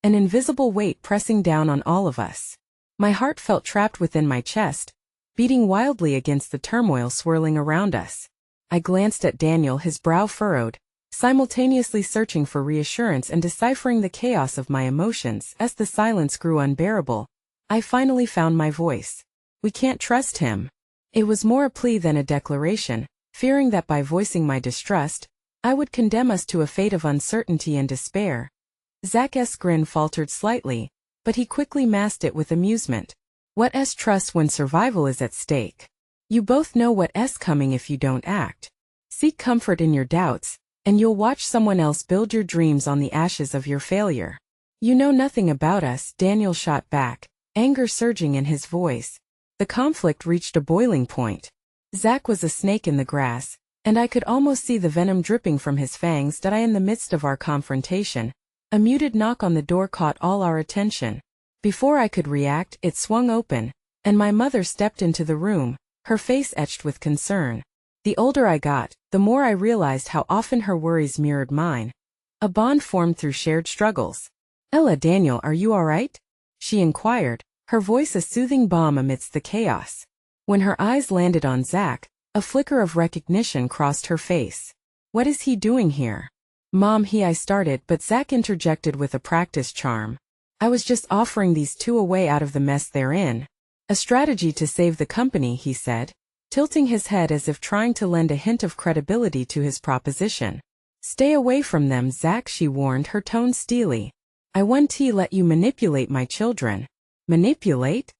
an invisible weight pressing down on all of us. My heart felt trapped within my chest, beating wildly against the turmoil swirling around us. I glanced at Daniel, his brow furrowed, simultaneously searching for reassurance and deciphering the chaos of my emotions. As the silence grew unbearable, I finally found my voice. We can't trust him. It was more a plea than a declaration, fearing that by voicing my distrust, I would condemn us to a fate of uncertainty and despair. Zach's grin faltered slightly, but he quickly masked it with amusement. What's trust when survival is at stake? You both know what's coming if you don't act. Seek comfort in your doubts, and you'll watch someone else build your dreams on the ashes of your failure. You know nothing about us, Daniel shot back, anger surging in his voice. The conflict reached a boiling point. Zach was a snake in the grass, and I could almost see the venom dripping from his fangs. In the midst of our confrontation, a muted knock on the door caught all our attention. Before I could react, it swung open, and my mother stepped into the room, her face etched with concern. The older I got, the more I realized how often her worries mirrored mine. A bond formed through shared struggles. Ella, Daniel, are you all right? She inquired, her voice a soothing balm amidst the chaos. When her eyes landed on Zach, a flicker of recognition crossed her face. What is he doing here? Mom, I started, but Zach interjected with a practiced charm. I was just offering these two a way out of the mess they're in. A strategy to save the company, he said, tilting his head as if trying to lend a hint of credibility to his proposition. Stay away from them, Zach, she warned, her tone steely. I won't let you manipulate my children. Manipulate?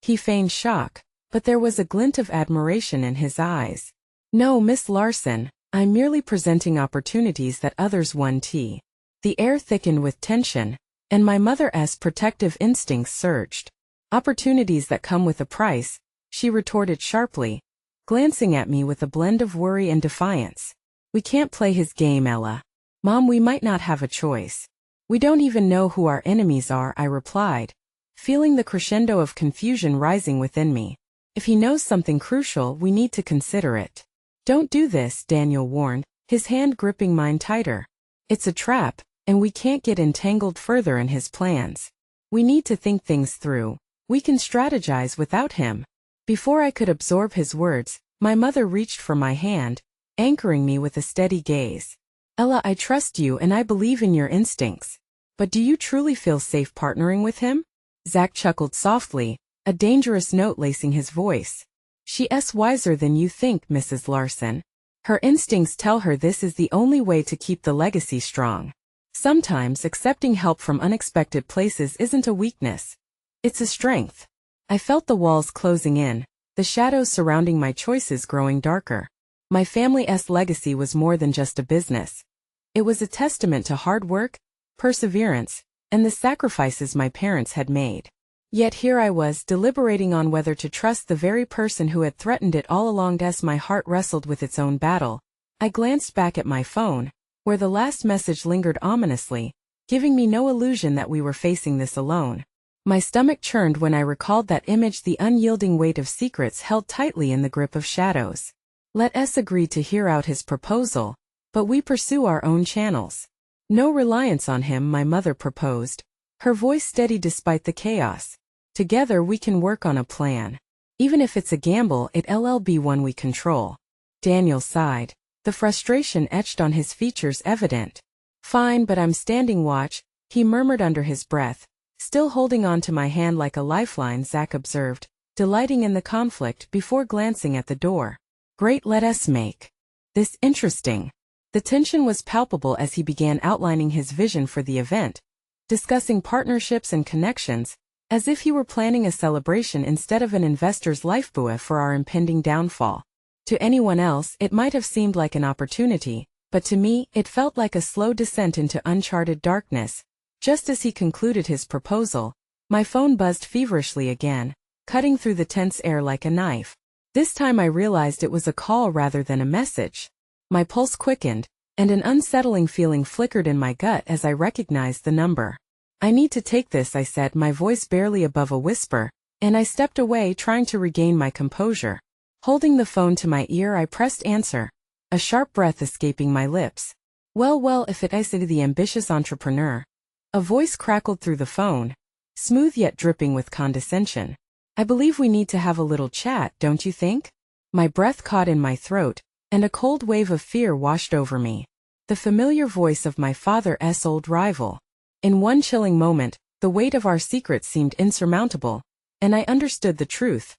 He feigned shock, but there was a glint of admiration in his eyes. No, Miss Larson, I'm merely presenting opportunities that others won't. The air thickened with tension, and my mother's protective instincts surged. Opportunities that come with a price, she retorted sharply, glancing at me with a blend of worry and defiance. We can't play his game, Ella. Mom, we might not have a choice. We don't even know who our enemies are, I replied, feeling the crescendo of confusion rising within me. If he knows something crucial, we need to consider it. Don't do this, Daniel warned, his hand gripping mine tighter. It's a trap, and we can't get entangled further in his plans. We need to think things through. We can strategize without him. Before I could absorb his words, my mother reached for my hand, anchoring me with a steady gaze. Ella, I trust you and I believe in your instincts. But do you truly feel safe partnering with him? Zach chuckled softly, a dangerous note lacing his voice. She's wiser than you think, Mrs. Larson. Her instincts tell her this is the only way to keep the legacy strong. Sometimes accepting help from unexpected places isn't a weakness. It's a strength. I felt the walls closing in, the shadows surrounding my choices growing darker. My family's legacy was more than just a business. It was a testament to hard work, perseverance, and the sacrifices my parents had made. Yet here I was deliberating on whether to trust the very person who had threatened it all along. As my heart wrestled with its own battle, I glanced back at my phone, where the last message lingered ominously, giving me no illusion that we were facing this alone. My stomach churned when I recalled that image, the unyielding weight of secrets held tightly in the grip of shadows. Let us agree to hear out his proposal, but we pursue our own channels. No reliance on him, my mother proposed, her voice steady despite the chaos. Together we can work on a plan. Even if it's a gamble, it'll be one we control. Daniel sighed, the frustration etched on his features evident. Fine, but I'm standing watch, he murmured under his breath, still holding on to my hand like a lifeline. Zach observed, delighting in the conflict before glancing at the door. Great, let us make this interesting. The tension was palpable as he began outlining his vision for the event, discussing partnerships and connections, as if he were planning a celebration instead of an investor's lifebuoy for our impending downfall. To anyone else, it might have seemed like an opportunity, but to me, it felt like a slow descent into uncharted darkness. Just as he concluded his proposal, my phone buzzed feverishly again, cutting through the tense air like a knife. This time I realized it was a call rather than a message. My pulse quickened, and an unsettling feeling flickered in my gut as I recognized the number. I need to take this, I said, my voice barely above a whisper, and I stepped away, trying to regain my composure. Holding the phone to my ear, I pressed answer, a sharp breath escaping my lips. Well, if it is the ambitious entrepreneur. A voice crackled through the phone, smooth yet dripping with condescension. I believe we need to have a little chat, don't you think? My breath caught in my throat, and a cold wave of fear washed over me. The familiar voice of my father's old rival. In one chilling moment, the weight of our secret seemed insurmountable, and I understood the truth.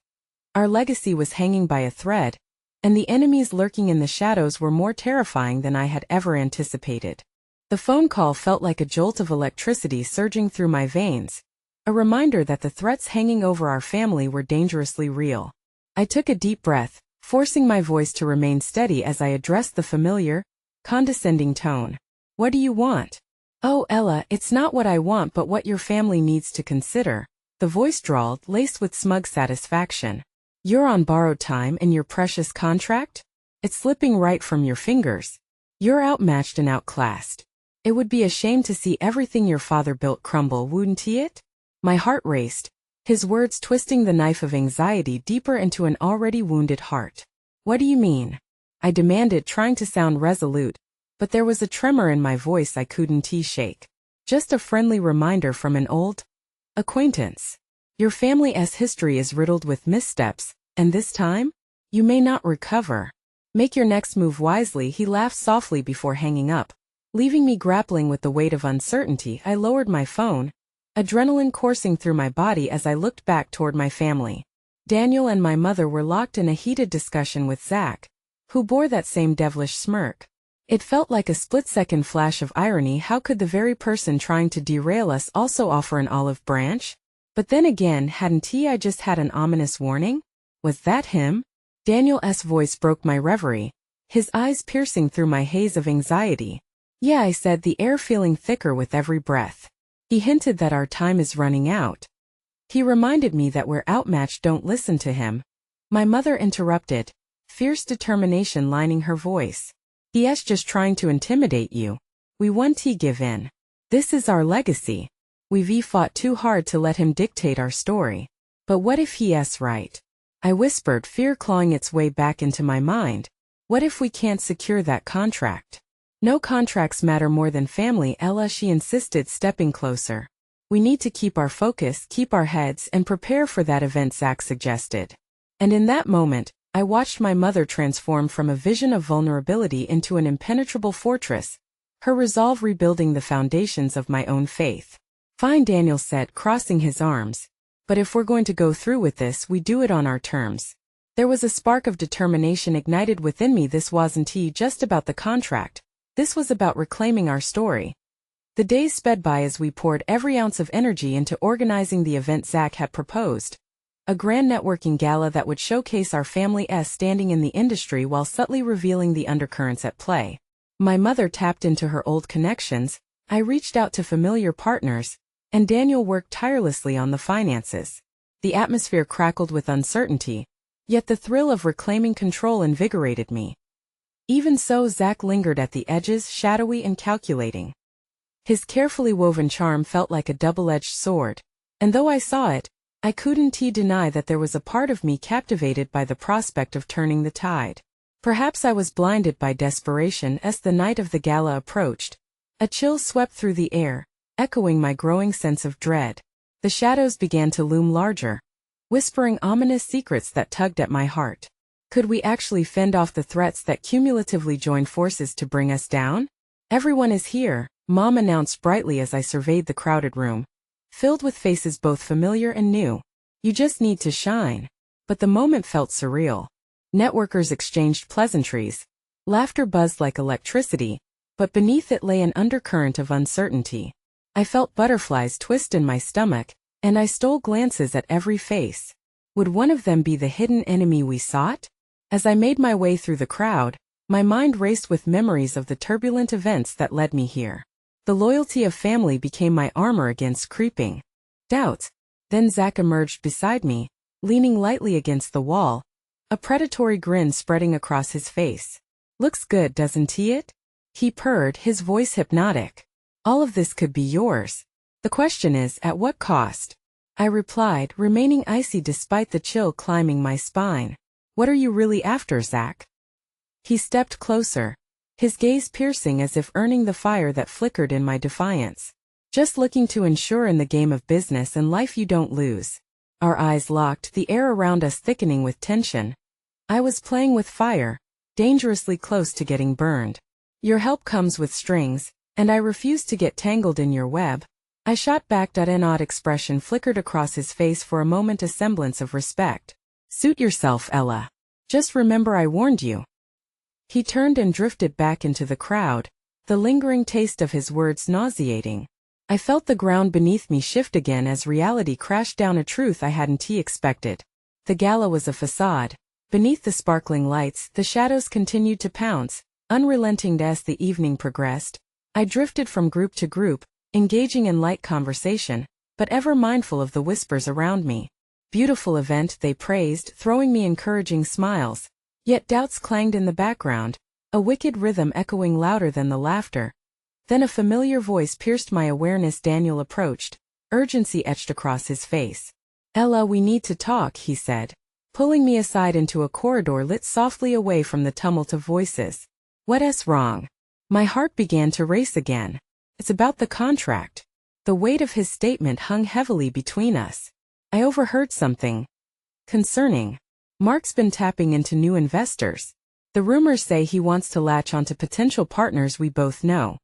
Our legacy was hanging by a thread, and the enemies lurking in the shadows were more terrifying than I had ever anticipated. The phone call felt like a jolt of electricity surging through my veins, a reminder that the threats hanging over our family were dangerously real. I took a deep breath, forcing my voice to remain steady as I addressed the familiar, condescending tone. What do you want? Oh, Ella, it's not what I want but what your family needs to consider, the voice drawled, laced with smug satisfaction. You're on borrowed time and your precious contract? It's slipping right from your fingers. You're outmatched and outclassed. It would be a shame to see everything your father built crumble, wouldn't it? My heart raced, his words twisting the knife of anxiety deeper into an already wounded heart. What do you mean? I demanded, trying to sound resolute, but there was a tremor in my voice I couldn't shake. Just a friendly reminder from an old acquaintance. Your family's history is riddled with missteps, and this time, you may not recover. Make your next move wisely, he laughed softly before hanging up. Leaving me grappling with the weight of uncertainty, I lowered my phone, adrenaline coursing through my body as I looked back toward my family. Daniel and my mother were locked in a heated discussion with Zach, who bore that same devilish smirk. It felt like a split-second flash of irony. How could the very person trying to derail us also offer an olive branch? But then again, hadn't I just had an ominous warning? Was that him? Daniel's voice broke my reverie, his eyes piercing through my haze of anxiety. Yeah, I said, the air feeling thicker with every breath. He hinted that our time is running out. He reminded me that we're outmatched, don't listen to him. My mother interrupted, fierce determination lining her voice. He's just trying to intimidate you. We won't give in. This is our legacy. We've fought too hard to let him dictate our story. But what if he's right? I whispered, fear clawing its way back into my mind. What if we can't secure that contract? No contracts matter more than family, Ella, she insisted, stepping closer. We need to keep our focus, keep our heads, and prepare for that event, Zach suggested. And in that moment, I watched my mother transform from a vision of vulnerability into an impenetrable fortress, her resolve rebuilding the foundations of my own faith. Fine, Daniel said, crossing his arms. But if we're going to go through with this, we do it on our terms. There was a spark of determination ignited within me. This wasn't just about the contract. This was about reclaiming our story. The days sped by as we poured every ounce of energy into organizing the event Zach had proposed. A grand networking gala that would showcase our family's standing in the industry while subtly revealing the undercurrents at play. My mother tapped into her old connections, I reached out to familiar partners, and Daniel worked tirelessly on the finances. The atmosphere crackled with uncertainty, yet the thrill of reclaiming control invigorated me. Even so, Zach lingered at the edges, shadowy and calculating. His carefully woven charm felt like a double-edged sword, and though I saw it, I couldn't deny that there was a part of me captivated by the prospect of turning the tide. Perhaps I was blinded by desperation as the night of the gala approached. A chill swept through the air, echoing my growing sense of dread. The shadows began to loom larger, whispering ominous secrets that tugged at my heart. Could we actually fend off the threats that cumulatively joined forces to bring us down? Everyone is here, Mom announced brightly as I surveyed the crowded room, filled with faces both familiar and new. You just need to shine. But the moment felt surreal. Networkers exchanged pleasantries. Laughter buzzed like electricity, but beneath it lay an undercurrent of uncertainty. I felt butterflies twist in my stomach, and I stole glances at every face. Would one of them be the hidden enemy we sought? As I made my way through the crowd, my mind raced with memories of the turbulent events that led me here. The loyalty of family became my armor against creeping doubts. Then Zach emerged beside me, leaning lightly against the wall, a predatory grin spreading across his face. Looks good, doesn't he? He purred, his voice hypnotic. All of this could be yours. The question is, at what cost? I replied, remaining icy despite the chill climbing my spine. What are you really after, Zach? He stepped closer, his gaze piercing as if earning the fire that flickered in my defiance. Just looking to ensure in the game of business and life you don't lose. Our eyes locked, the air around us thickening with tension. I was playing with fire, dangerously close to getting burned. Your help comes with strings, and I refuse to get tangled in your web. I shot back. An odd expression flickered across his face for a moment, a semblance of respect. Suit yourself, Ella. Just remember I warned you. He turned and drifted back into the crowd, the lingering taste of his words nauseating. I felt the ground beneath me shift again as reality crashed down, a truth I hadn't expected. The gala was a facade. Beneath the sparkling lights, the shadows continued to pounce, unrelenting as the evening progressed. I drifted from group to group, engaging in light conversation, but ever mindful of the whispers around me. Beautiful event, they praised, throwing me encouraging smiles. Yet doubts clanged in the background, a wicked rhythm echoing louder than the laughter. Then a familiar voice pierced my awareness. Daniel approached, urgency etched across his face. Ella, we need to talk, he said, pulling me aside into a corridor lit softly away from the tumult of voices. What's wrong? My heart began to race again. It's about the contract. The weight of his statement hung heavily between us. I overheard something concerning. Mark's been tapping into new investors. The rumors say he wants to latch onto potential partners we both know.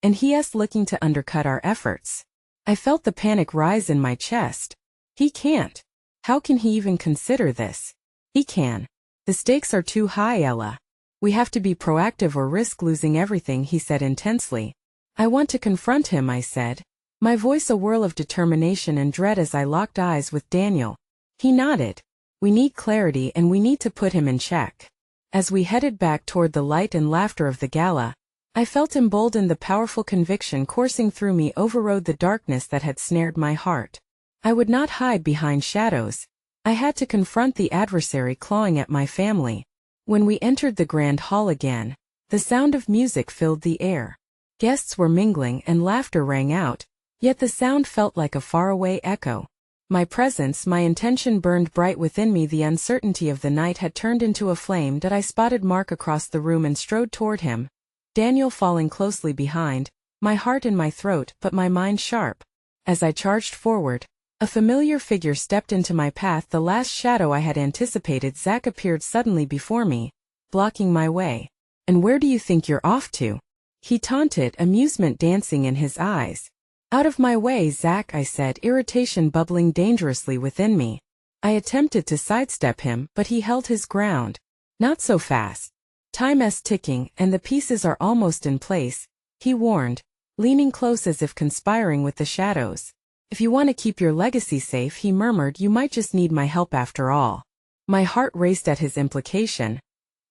And he's looking to undercut our efforts. I felt the panic rise in my chest. He can't. How can he even consider this? He can. The stakes are too high, Ella. We have to be proactive or risk losing everything, he said intensely. I want to confront him, I said, my voice a whirl of determination and dread as I locked eyes with Daniel. He nodded. We need clarity and we need to put him in check. As we headed back toward the light and laughter of the gala, I felt emboldened. The powerful conviction coursing through me overrode the darkness that had snared my heart. I would not hide behind shadows. I had to confront the adversary clawing at my family. When we entered the grand hall again, the sound of music filled the air. Guests were mingling and laughter rang out, yet the sound felt like a faraway echo. My presence, my intention burned bright within me. The uncertainty of the night had turned into a flame that I spotted Mark across the room and strode toward him, Daniel following closely behind, my heart in my throat but my mind sharp. As I charged forward, a familiar figure stepped into my path. The last shadow I had anticipated. Zach appeared suddenly before me, blocking my way. "And where do you think you're off to?" he taunted, amusement dancing in his eyes. "Out of my way, Zach," I said, irritation bubbling dangerously within me. I attempted to sidestep him, but he held his ground. "Not so fast. Time's ticking, and the pieces are almost in place," he warned, leaning close as if conspiring with the shadows. "If you want to keep your legacy safe," he murmured, "you might just need my help after all." My heart raced at his implication,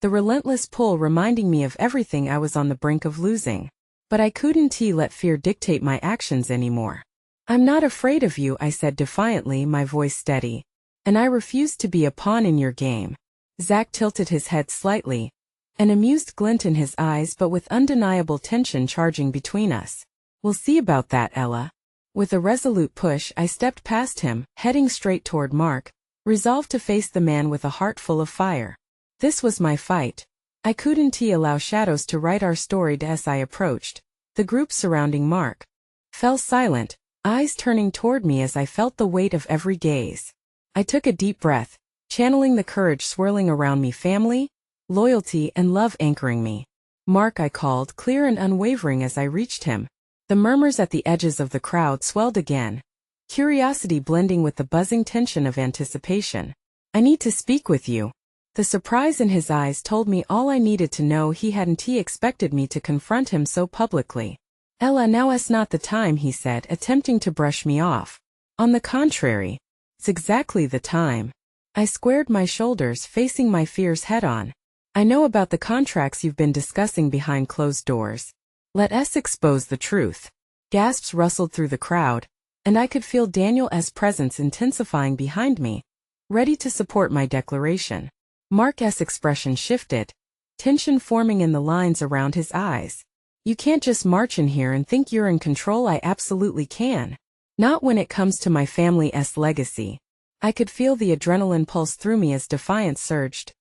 the relentless pull reminding me of everything I was on the brink of losing. But I couldn't let fear dictate my actions anymore. "I'm not afraid of you," I said defiantly, my voice steady. "And I refuse to be a pawn in your game." Zach tilted his head slightly, an amused glint in his eyes but with undeniable tension charging between us. "We'll see about that, Ella." With a resolute push, I stepped past him, heading straight toward Mark, resolved to face the man with a heart full of fire. This was my fight. I couldn't allow shadows to write our story. As I approached, the group surrounding Mark fell silent, eyes turning toward me as I felt the weight of every gaze. I took a deep breath, channeling the courage swirling around me. Family, loyalty, and love anchoring me. "Mark," I called, clear and unwavering as I reached him. The murmurs at the edges of the crowd swelled again, curiosity blending with the buzzing tension of anticipation. "I need to speak with you." The surprise in his eyes told me all I needed to know. He hadn't expected me to confront him so publicly. "Ella, now's not the time," he said, attempting to brush me off. "On the contrary, it's exactly the time." I squared my shoulders, facing my fears head-on. "I know about the contracts you've been discussing behind closed doors. Let us expose the truth." Gasps rustled through the crowd, and I could feel Daniel's presence intensifying behind me, ready to support my declaration. Mark's expression shifted, tension forming in the lines around his eyes. "You can't just march in here and think you're in control." "I absolutely can. Not when it comes to my family's legacy." I could feel the adrenaline pulse through me as defiance surged.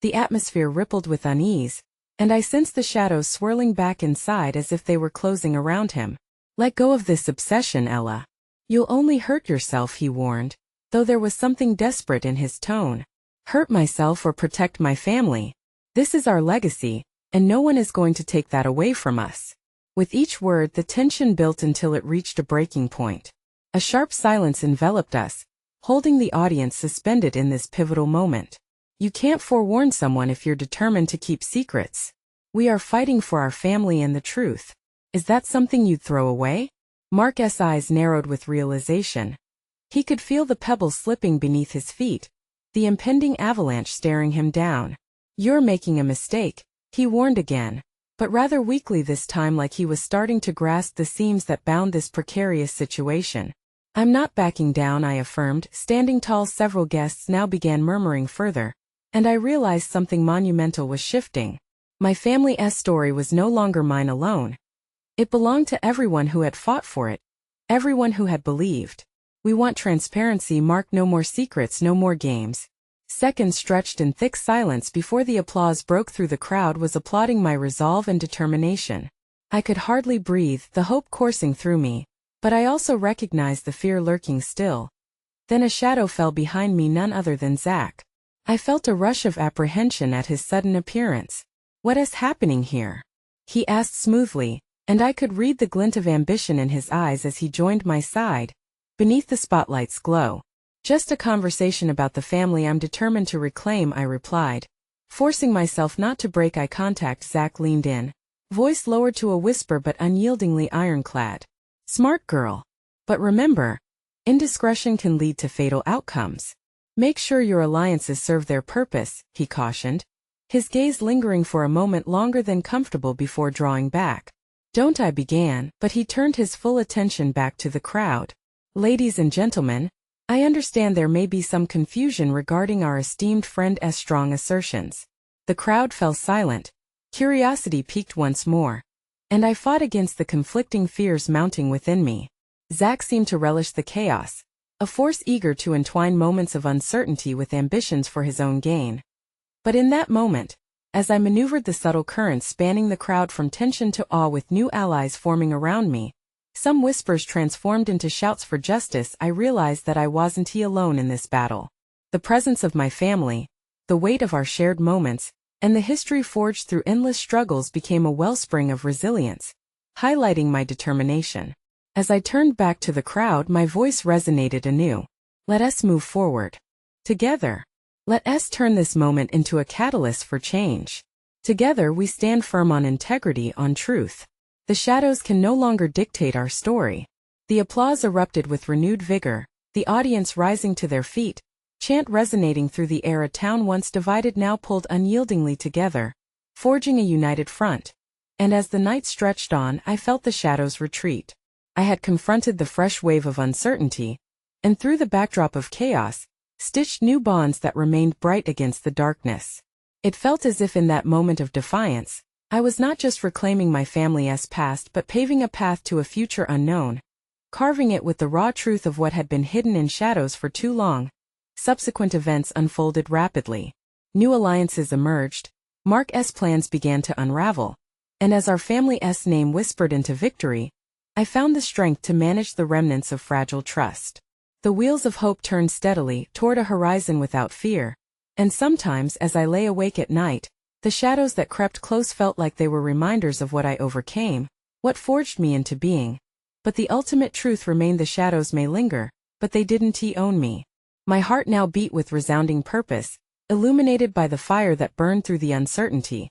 The atmosphere rippled with unease, and I sensed the shadows swirling back inside as if they were closing around him. "Let go of this obsession, Ella. You'll only hurt yourself," he warned, though there was something desperate in his tone. "Hurt myself or protect my family? This is our legacy, and no one is going to take that away from us." With each word, the tension built until it reached a breaking point. A sharp silence enveloped us, holding the audience suspended in this pivotal moment. "You can't forewarn someone if you're determined to keep secrets. We are fighting for our family and the truth. Is that something you'd throw away?" Mark's eyes narrowed with realization. He could feel the pebbles slipping beneath his feet, the impending avalanche staring him down. "You're making a mistake," he warned again, but rather weakly this time, like he was starting to grasp the seams that bound this precarious situation. "I'm not backing down," I affirmed, standing tall. Several guests now began murmuring further, and I realized something monumental was shifting. My family's story was no longer mine alone. It belonged to everyone who had fought for it, everyone who had believed. "We want transparency, Mark. No more secrets, no more games." Seconds stretched in thick silence before the applause broke through. The crowd was applauding my resolve and determination. I could hardly breathe, the hope coursing through me, but I also recognized the fear lurking still. Then a shadow fell behind me, none other than Zach. I felt a rush of apprehension at his sudden appearance. "What is happening here?" he asked smoothly, and I could read the glint of ambition in his eyes as he joined my side, beneath the spotlight's glow. "Just a conversation about the family I'm determined to reclaim," I replied, forcing myself not to break eye contact. Zach leaned in, voice lowered to a whisper but unyieldingly ironclad. "Smart girl. But remember, indiscretion can lead to fatal outcomes. Make sure your alliances serve their purpose," he cautioned. his gaze lingering for a moment longer than comfortable before drawing back. "Don't," I began, but he turned his full attention back to the crowd. "Ladies and gentlemen, I understand there may be some confusion regarding our esteemed friend's strong assertions." The crowd fell silent. Curiosity piqued once more, and I fought against the conflicting fears mounting within me. Zach seemed to relish the chaos, a force eager to entwine moments of uncertainty with ambitions for his own gain. But in that moment, as I maneuvered the subtle currents spanning the crowd from tension to awe with new allies forming around me, some whispers transformed into shouts for justice, I realized that I wasn't alone in this battle. The presence of my family, the weight of our shared moments, and the history forged through endless struggles became a wellspring of resilience, highlighting my determination. As I turned back to the crowd, my voice resonated anew. Let us move forward. Together. Let us turn this moment into a catalyst for change. Together we stand firm on integrity, on truth. The shadows can no longer dictate our story. The applause erupted with renewed vigor, the audience rising to their feet, chant resonating through the air. A town once divided now pulled unyieldingly together, forging a united front. And as the night stretched on, I felt the shadows retreat. I had confronted the fresh wave of uncertainty, and through the backdrop of chaos, stitched new bonds that remained bright against the darkness. It felt as if in that moment of defiance, I was not just reclaiming my family's past but paving a path to a future unknown, carving it with the raw truth of what had been hidden in shadows for too long. Subsequent events unfolded rapidly. New alliances emerged, Mark's plans began to unravel, and as our family's name whispered into victory, I found the strength to manage the remnants of fragile trust. The wheels of hope turned steadily toward a horizon without fear, and sometimes as I lay awake at night, the shadows that crept close felt like they were reminders of what I overcame, what forged me into being. But the ultimate truth remained: the shadows may linger, but they didn't own me. My heart now beat with resounding purpose, illuminated by the fire that burned through the uncertainty.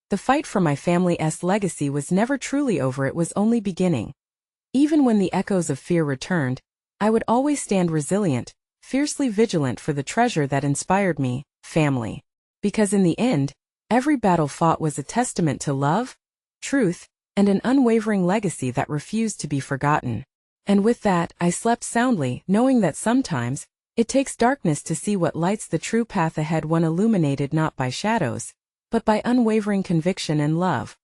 The fight for my family's legacy was never truly over, it was only beginning. Even when the echoes of fear returned, I would always stand resilient, fiercely vigilant for the treasure that inspired me, family. Because in the end, every battle fought was a testament to love, truth, and an unwavering legacy that refused to be forgotten. And with that, I slept soundly, knowing that sometimes, it takes darkness to see what lights the true path ahead, one illuminated not by shadows, but by unwavering conviction and love.